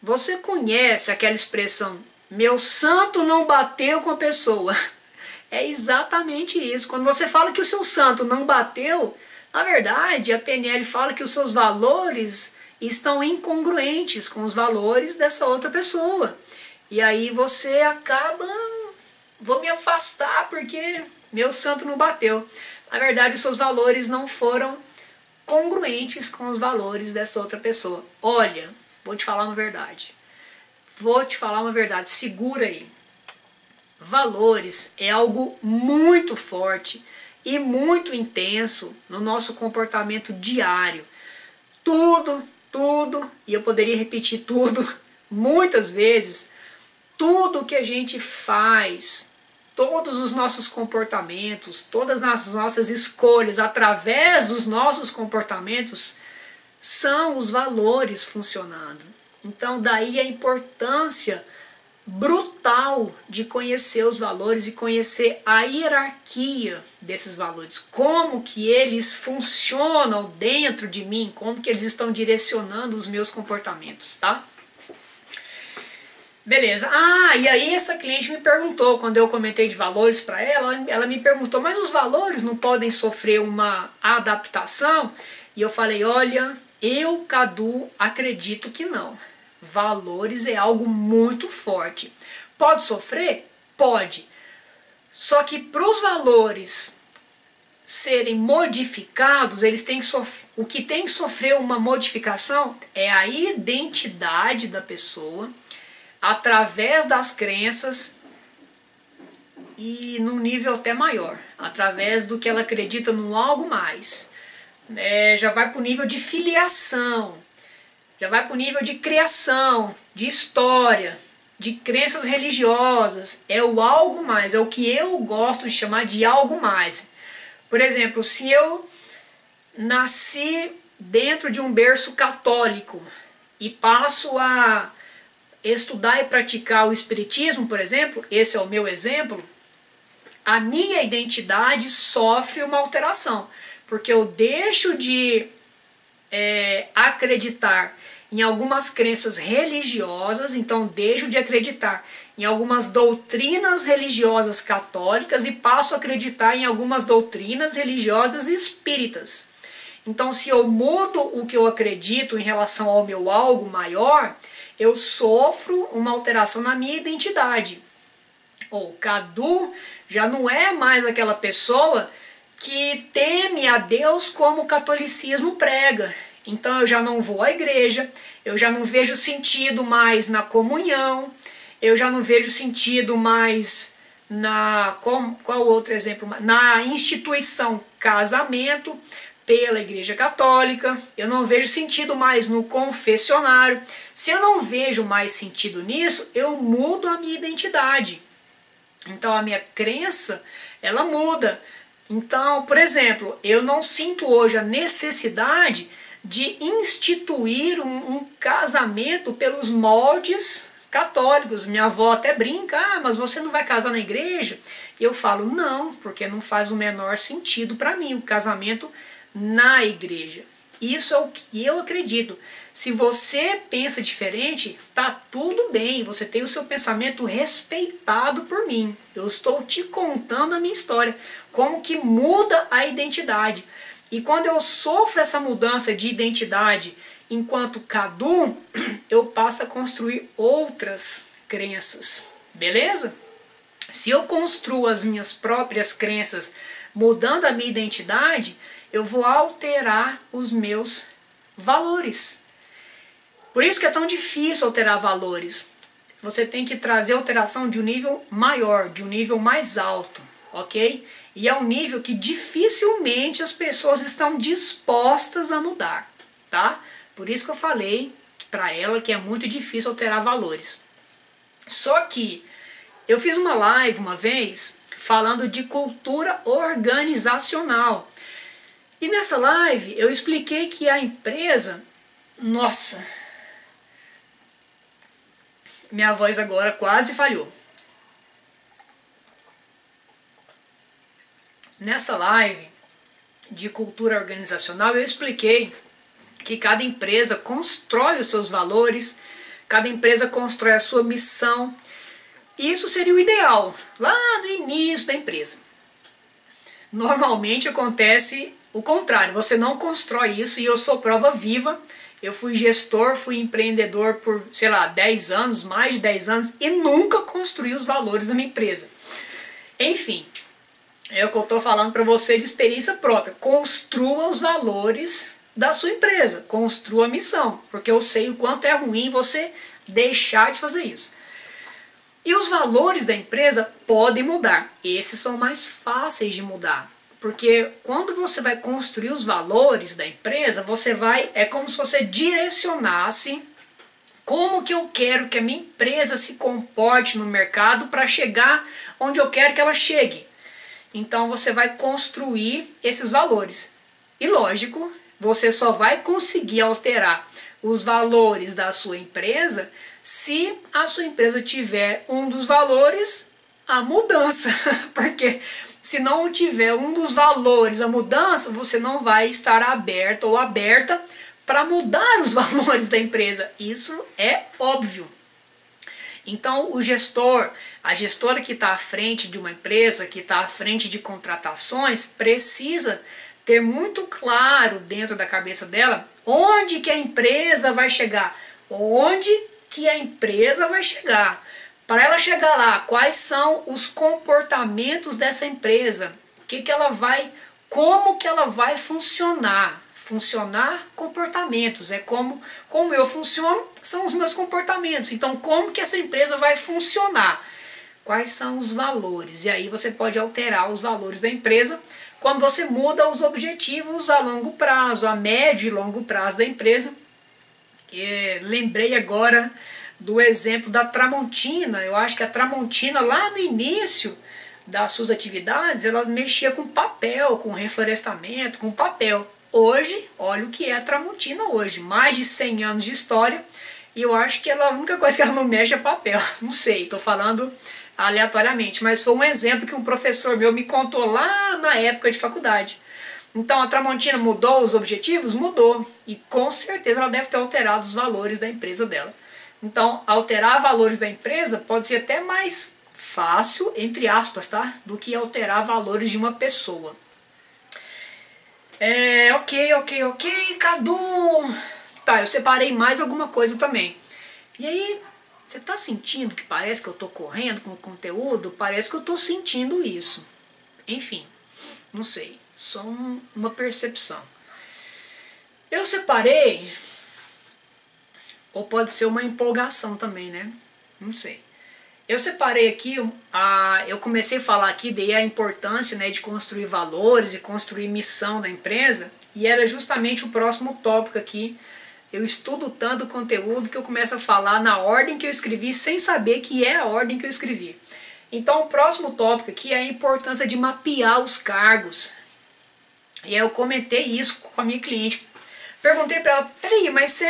Você conhece aquela expressão, meu santo não bateu com a pessoa? É exatamente isso. Quando você fala que o seu santo não bateu, na verdade, a PNL fala que os seus valores estão incongruentes com os valores dessa outra pessoa. E aí você acaba, vou me afastar porque meu santo não bateu. Na verdade, os seus valores não foram congruentes com os valores dessa outra pessoa. Olha, vou te falar uma verdade. Vou te falar uma verdade, segura aí. Valores é algo muito forte e muito intenso no nosso comportamento diário. Tudo, e eu poderia repetir tudo muitas vezes, tudo que a gente faz, todos os nossos comportamentos, todas as nossas escolhas através dos nossos comportamentos são os valores funcionando. Então daí a importância brutal de conhecer os valores e conhecer a hierarquia desses valores, como que eles funcionam dentro de mim, como que eles estão direcionando os meus comportamentos, tá? Beleza. E aí essa cliente me perguntou, quando eu comentei de valores para ela me perguntou, mas os valores não podem sofrer uma adaptação? E eu falei, olha, eu, Cadu, acredito que não. Valores é algo muito forte. Pode sofrer? Pode. Só que para os valores serem modificados, eles têm que o que tem que sofrer uma modificação é a identidade da pessoa, através das crenças e num nível até maior, através do que ela acredita no algo mais. Já vai para o nível de filiação, já vai para o nível de criação, de história, de crenças religiosas. É o algo mais, é o que eu gosto de chamar de algo mais. Por exemplo, se eu nasci dentro de um berço católico e passo a estudar e praticar o espiritismo, por exemplo, esse é o meu exemplo, a minha identidade sofre uma alteração, porque eu deixo de acreditar em algumas crenças religiosas, então deixo de acreditar em algumas doutrinas religiosas católicas e passo a acreditar em algumas doutrinas religiosas espíritas. Então, se eu mudo o que eu acredito em relação ao meu algo maior, eu sofro uma alteração na minha identidade. O Cadu já não é mais aquela pessoa que teme a Deus como o catolicismo prega. Então eu já não vou à igreja, eu já não vejo sentido mais na comunhão, eu já não vejo sentido mais qual outro exemplo? Na instituição casamento pela Igreja Católica, eu não vejo sentido mais no confessionário. Se eu não vejo mais sentido nisso, eu mudo a minha identidade. Então a minha crença, ela muda. Então, por exemplo, eu não sinto hoje a necessidade de instituir um casamento pelos moldes católicos. Minha avó até brinca, mas você não vai casar na igreja? E eu falo, não, porque não faz o menor sentido para mim o casamento na igreja. Isso é o que eu acredito. Se você pensa diferente, tá tudo bem, você tem o seu pensamento respeitado por mim. Eu estou te contando a minha história, como que muda a identidade. E quando eu sofro essa mudança de identidade enquanto Cadu, eu passo a construir outras crenças, beleza? Se eu construo as minhas próprias crenças mudando a minha identidade, eu vou alterar os meus valores. Por isso que é tão difícil alterar valores. Você tem que trazer alteração de um nível maior, de um nível mais alto, ok? E é um nível que dificilmente as pessoas estão dispostas a mudar, tá? Por isso que eu falei para ela que é muito difícil alterar valores. Só que eu fiz uma live uma vez falando de cultura organizacional. E nessa live eu expliquei que a empresa... Nossa! Minha voz agora quase falhou. Nessa live de cultura organizacional eu expliquei que cada empresa constrói os seus valores, cada empresa constrói a sua missão. E isso seria o ideal, lá no início da empresa. Normalmente acontece o contrário, você não constrói isso e eu sou prova viva Eu fui gestor, fui empreendedor por, sei lá, 10 anos, mais de 10 anos, e nunca construí os valores da minha empresa. Enfim, é o que eu estou falando para você de experiência própria. Construa os valores da sua empresa, construa a missão, porque eu sei o quanto é ruim você deixar de fazer isso. E os valores da empresa podem mudar. Esses são mais fáceis de mudar. Porque quando você vai construir os valores da empresa, você vai, é como se você direcionasse como que eu quero que a minha empresa se comporte no mercado para chegar onde eu quero que ela chegue. Então você vai construir esses valores. E lógico, você só vai conseguir alterar os valores da sua empresa se a sua empresa tiver um dos valores, a mudança. Porque se não tiver um dos valores, a mudança, você não vai estar aberto ou aberta para mudar os valores da empresa. Isso é óbvio. Então o gestor, a gestora que está à frente de uma empresa, que está à frente de contratações, precisa ter muito claro dentro da cabeça dela onde que a empresa vai chegar. Onde que a empresa vai chegar. Para ela chegar lá, quais são os comportamentos dessa empresa? O que que ela vai, como que ela vai funcionar? Funcionar comportamentos, é como eu funciono, são os meus comportamentos. Então, como que essa empresa vai funcionar? Quais são os valores? E aí você pode alterar os valores da empresa quando você muda os objetivos a longo prazo, a médio e longo prazo da empresa. Lembrei agora do exemplo da Tramontina. Eu acho que a Tramontina, lá no início das suas atividades, ela mexia com papel, com reflorestamento, com papel. Hoje, olha o que é a Tramontina hoje, mais de 100 anos de história, e eu acho que a única coisa que ela não mexe é papel. Não sei, estou falando aleatoriamente, mas foi um exemplo que um professor meu me contou lá na época de faculdade. Então a Tramontina mudou os objetivos? Mudou, e com certeza ela deve ter alterado os valores da empresa dela. Então, alterar valores da empresa pode ser até mais fácil, entre aspas, tá? Do que alterar valores de uma pessoa. Ok, Cadu. Tá, eu separei mais alguma coisa também. E aí, você tá sentindo que parece que eu tô correndo com o conteúdo? Parece que eu tô sentindo isso. Enfim, não sei. Só uma percepção. Eu separei... Ou pode ser uma empolgação também, né? Não sei. Eu separei aqui, eu comecei a falar aqui, dei a importância, né, de construir valores e construir missão da empresa, e era justamente o próximo tópico aqui. Eu estudo tanto conteúdo que eu começo a falar na ordem que eu escrevi, sem saber que é a ordem que eu escrevi. Então o próximo tópico aqui é a importância de mapear os cargos. E aí eu comentei isso com a minha cliente. Perguntei para ela, peraí, mas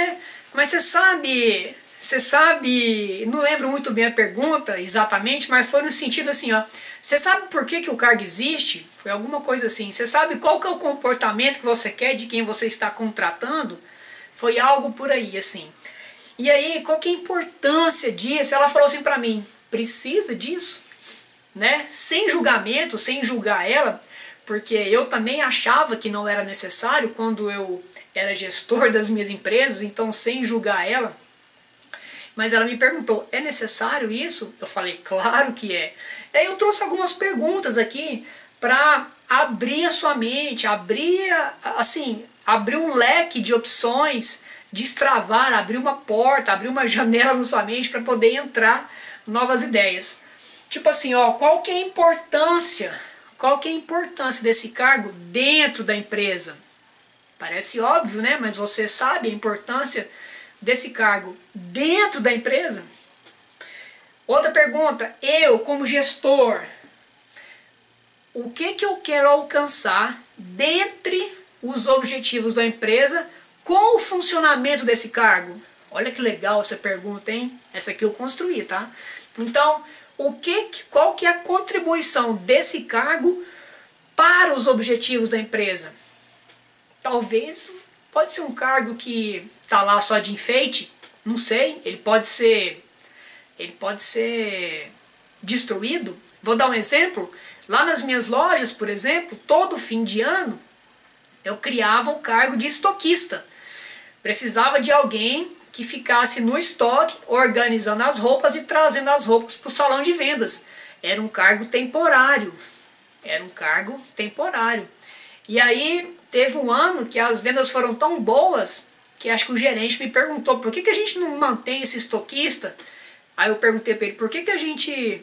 você sabe, não lembro muito bem a pergunta exatamente, mas foi no sentido assim, ó, você sabe por que o cargo existe? Foi alguma coisa assim, você sabe qual que é o comportamento que você quer de quem você está contratando? Foi algo por aí, assim. E aí, qual que é a importância disso? Ela falou assim pra mim, precisa disso? Né? Sem julgamento, sem julgar ela, porque eu também achava que não era necessário quando eu era gestor das minhas empresas, então sem julgar ela. Mas ela me perguntou, é necessário isso? Eu falei, claro que é. Aí eu trouxe algumas perguntas aqui para abrir a sua mente, abrir um leque de opções, destravar, abrir uma porta, abrir uma janela na sua mente para poder entrar novas ideias. Tipo assim, ó, qual que é a importância desse cargo dentro da empresa? Parece óbvio, né? Mas você sabe a importância desse cargo dentro da empresa? Outra pergunta, eu como gestor, o que eu quero alcançar dentre os objetivos da empresa com o funcionamento desse cargo? Olha que legal essa pergunta, hein? Essa aqui eu construí, tá? Então, qual que é a contribuição desse cargo para os objetivos da empresa? Talvez pode ser um cargo que está lá só de enfeite, não sei, ele pode ser destruído. Vou dar um exemplo, lá nas minhas lojas, por exemplo, todo fim de ano eu criava o cargo de estoquista. Precisava de alguém que ficasse no estoque, organizando as roupas e trazendo as roupas para o salão de vendas. Era um cargo temporário. Era um cargo temporário. E aí teve um ano que as vendas foram tão boas que acho que o gerente me perguntou por que a gente não mantém esse estoquista. Aí eu perguntei para ele por que a gente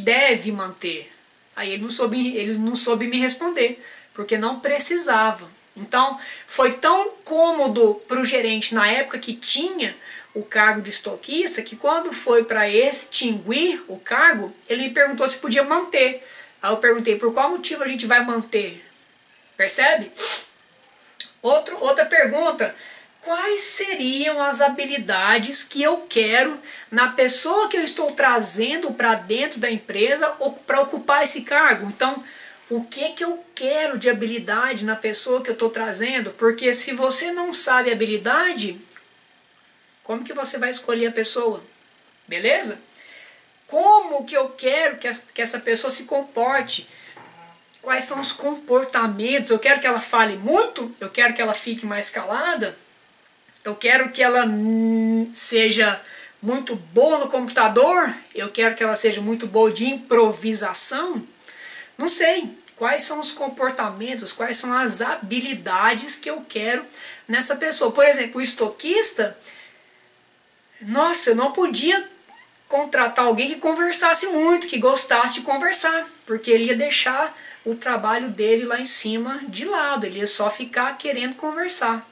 deve manter. Aí ele não soube me responder, porque não precisava. Então, foi tão cômodo para o gerente na época que tinha o cargo de estoquista, que quando foi para extinguir o cargo, ele me perguntou se podia manter. Aí eu perguntei, por qual motivo a gente vai manter? Percebe? Outra pergunta, quais seriam as habilidades que eu quero na pessoa que eu estou trazendo para dentro da empresa para ocupar esse cargo? Então, o que eu quero de habilidade na pessoa que eu estou trazendo? Porque se você não sabe habilidade, como que você vai escolher a pessoa? Beleza? Como que eu quero que essa pessoa se comporte? Quais são os comportamentos? Eu quero que ela fale muito? Eu quero que ela fique mais calada? Eu quero que ela seja muito boa no computador? Eu quero que ela seja muito boa de improvisação? Não sei. Quais são os comportamentos, quais são as habilidades que eu quero nessa pessoa? Por exemplo, o estoquista, nossa, eu não podia contratar alguém que conversasse muito, que gostasse de conversar, porque ele ia deixar o trabalho dele lá em cima de lado, ele ia só ficar querendo conversar.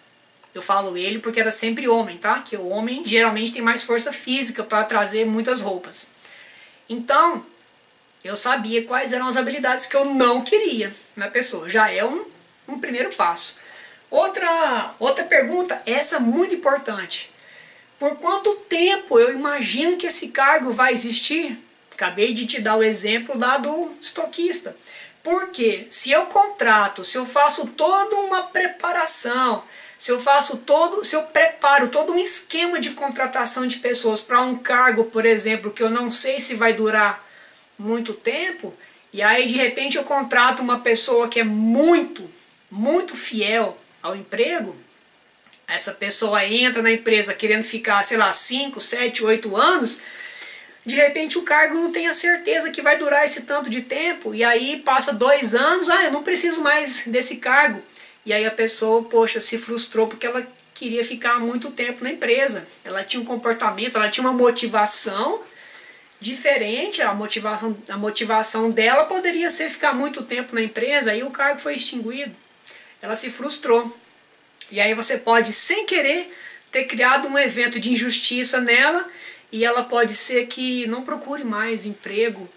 Eu falo ele porque era sempre homem, tá? Que o homem geralmente tem mais força física para trazer muitas roupas. Então, eu sabia quais eram as habilidades que eu não queria na pessoa. Já é um primeiro passo. Outra pergunta, essa muito importante. Por quanto tempo eu imagino que esse cargo vai existir? Acabei de te dar o exemplo lá do estoquista. Porque se eu contrato, se eu faço toda uma preparação, se eu preparo todo um esquema de contratação de pessoas para um cargo, por exemplo, que eu não sei se vai durar muito tempo, e aí de repente eu contrato uma pessoa que é muito fiel ao emprego, essa pessoa entra na empresa querendo ficar, sei lá, 5, 7, 8 anos, de repente o cargo não tem a certeza que vai durar esse tanto de tempo, e aí passa 2 anos, eu não preciso mais desse cargo. E aí a pessoa, poxa, se frustrou porque ela queria ficar muito tempo na empresa. Ela tinha um comportamento, ela tinha uma motivação diferente, a motivação dela poderia ser ficar muito tempo na empresa, aí o cargo foi extinguido. Ela se frustrou. E aí você pode, sem querer, ter criado um evento de injustiça nela, e ela pode ser que não procure mais emprego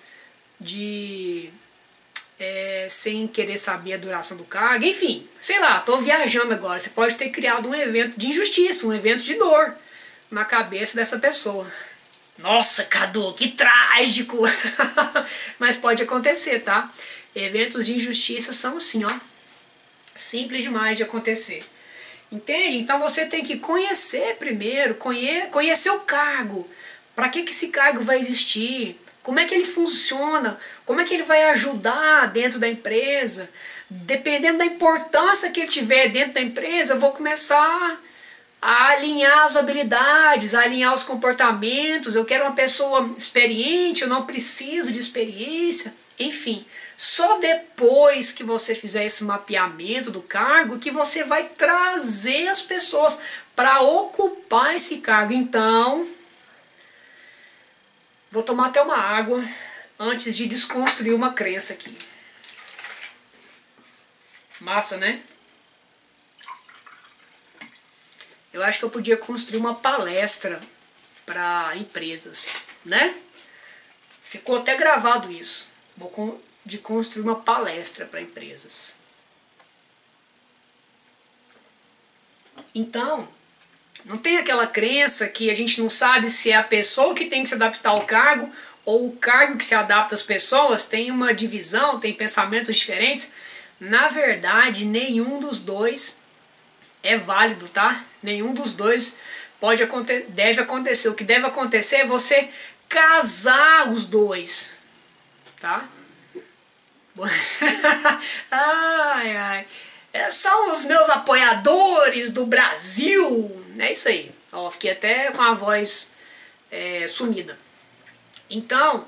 sem querer saber a duração do cargo, enfim, sei lá, estou viajando agora. Você pode ter criado um evento de injustiça, um evento de dor na cabeça dessa pessoa. Nossa, Cadu, que trágico! Mas pode acontecer, tá? Eventos de injustiça são assim, ó, simples demais de acontecer. Entende? Então você tem que conhecer primeiro, conhecer o cargo. Para que esse cargo vai existir? Como é que ele funciona? Como é que ele vai ajudar dentro da empresa? Dependendo da importância que ele tiver dentro da empresa, eu vou começar a alinhar as habilidades, a alinhar os comportamentos. Eu quero uma pessoa experiente, eu não preciso de experiência. Enfim, só depois que você fizer esse mapeamento do cargo que você vai trazer as pessoas para ocupar esse cargo. Então, vou tomar até uma água antes de desconstruir uma crença aqui. Massa, né? Eu acho que eu podia construir uma palestra para empresas, né? Ficou até gravado isso. De construir uma palestra para empresas. Então, não tem aquela crença que a gente não sabe se é a pessoa que tem que se adaptar ao cargo ou o cargo que se adapta às pessoas. Tem uma divisão, tem pensamentos diferentes. Na verdade, nenhum dos dois é válido, tá? Nenhum dos dois deve acontecer. O que deve acontecer é você casar os dois, tá? Ai, ai. são os meus apoiadores do Brasil. É isso aí. Ó, fiquei até com a voz sumida. Então,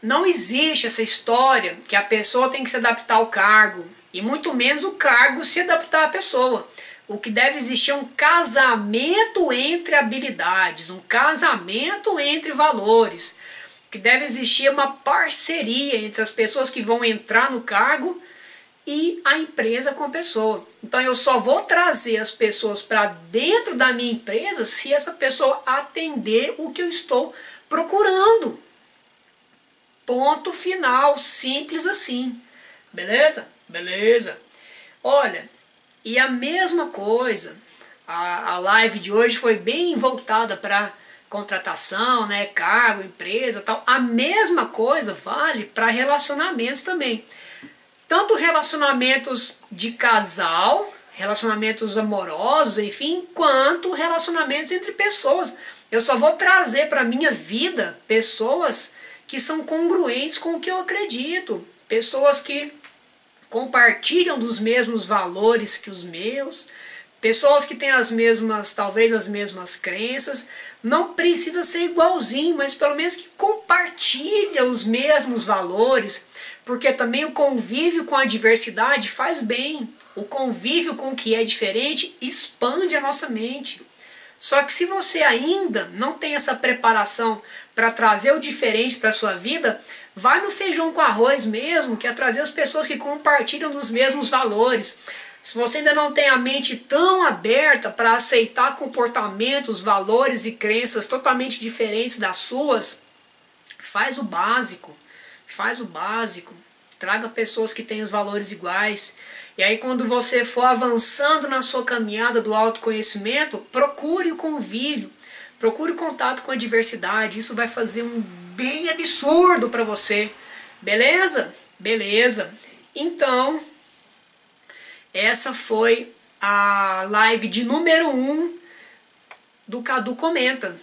não existe essa história que a pessoa tem que se adaptar ao cargo, e muito menos o cargo se adaptar à pessoa. O que deve existir é um casamento entre habilidades, um casamento entre valores. O que deve existir é uma parceria entre as pessoas que vão entrar no cargo e a empresa com a pessoa. Então eu só vou trazer as pessoas para dentro da minha empresa se essa pessoa atender o que eu estou procurando. Ponto final, simples assim. Beleza? Beleza. Olha, e a mesma coisa, a live de hoje foi bem voltada para contratação, né, cargo, empresa, tal. A mesma coisa vale para relacionamentos também. Tanto relacionamentos de casal, relacionamentos amorosos, enfim, quanto relacionamentos entre pessoas. Eu só vou trazer para a minha vida pessoas que são congruentes com o que eu acredito, pessoas que compartilham dos mesmos valores que os meus, pessoas que têm as mesmas, talvez as mesmas crenças. Não precisa ser igualzinho, mas pelo menos que compartilha os mesmos valores, porque também o convívio com a diversidade faz bem. O convívio com o que é diferente expande a nossa mente. Só que se você ainda não tem essa preparação para trazer o diferente para a sua vida, vai no feijão com arroz mesmo, que é trazer as pessoas que compartilham dos mesmos valores. Se você ainda não tem a mente tão aberta para aceitar comportamentos, valores e crenças totalmente diferentes das suas, faz o básico, traga pessoas que têm os valores iguais. E aí quando você for avançando na sua caminhada do autoconhecimento, procure o convívio, procure o contato com a diversidade. Isso vai fazer um bem absurdo para você. Beleza? Beleza. Então, essa foi a live de número 1 do Cadu Comenta.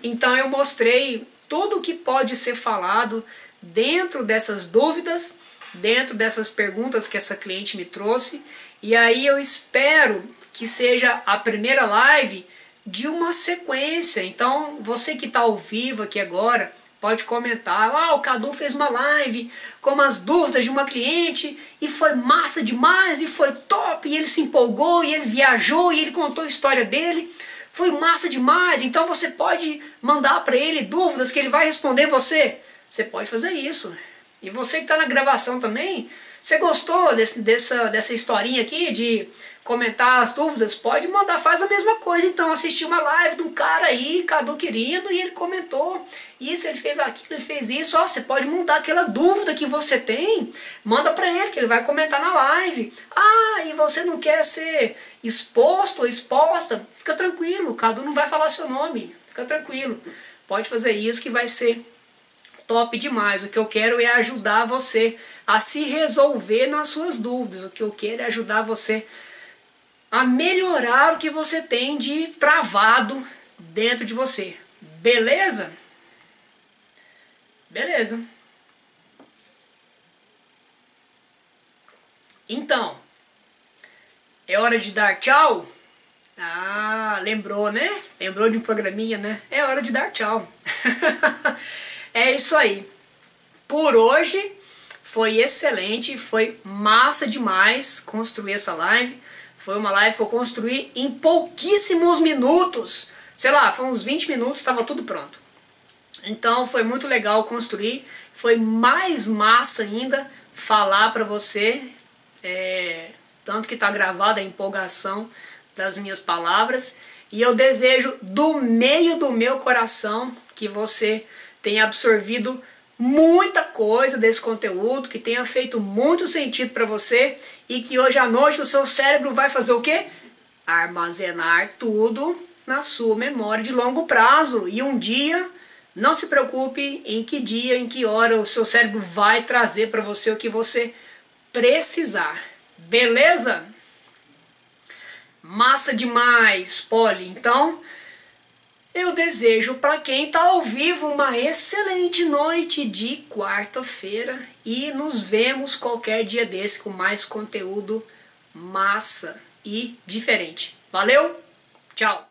Então eu mostrei tudo o que pode ser falado dentro dessas dúvidas, dentro dessas perguntas que essa cliente me trouxe. E aí eu espero que seja a primeira live de uma sequência. Então você que está ao vivo aqui agora, pode comentar: ah, o Cadu fez uma live com as dúvidas de uma cliente e foi massa demais, e foi top, e ele se empolgou, e ele viajou, e ele contou a história dele. Foi massa demais. Então você pode mandar para ele dúvidas que ele vai responder você. Você pode fazer isso. E você que está na gravação também, você gostou dessa historinha aqui de comentar as dúvidas? Pode mandar, faz a mesma coisa. Então, assistir uma live de um cara aí, Cadu querido, e ele comentou isso, ele fez aquilo, ele fez isso. Ó, você pode mandar aquela dúvida que você tem, manda para ele, que ele vai comentar na live. Ah, e você não quer ser exposto ou exposta? Fica tranquilo, o Cadu não vai falar seu nome. Fica tranquilo. Pode fazer isso que vai ser top demais. O que eu quero é ajudar você a se resolver nas suas dúvidas. O que eu quero é ajudar você a melhorar o que você tem de travado dentro de você. Beleza? Beleza. Então, é hora de dar tchau? Ah, lembrou, né? Lembrou de um programinha, né? É hora de dar tchau. É isso aí. Por hoje foi excelente, foi massa demais construir essa live. Foi uma live que eu construí em pouquíssimos minutos. Sei lá, foi uns 20 minutos, estava tudo pronto. Então foi muito legal construir. Foi mais massa ainda falar para você. Tanto que está gravada a empolgação das minhas palavras. E eu desejo do meio do meu coração que você tenha absorvido muita coisa desse conteúdo, que tenha feito muito sentido para você e que hoje à noite o seu cérebro vai fazer o quê? Armazenar tudo na sua memória de longo prazo. E um dia, não se preocupe em que dia, em que hora o seu cérebro vai trazer para você o que você precisar. Beleza? Massa demais, Polly. Então, Eu desejo para quem está ao vivo uma excelente noite de quarta-feira e nos vemos qualquer dia desse com mais conteúdo massa e diferente. Valeu, tchau!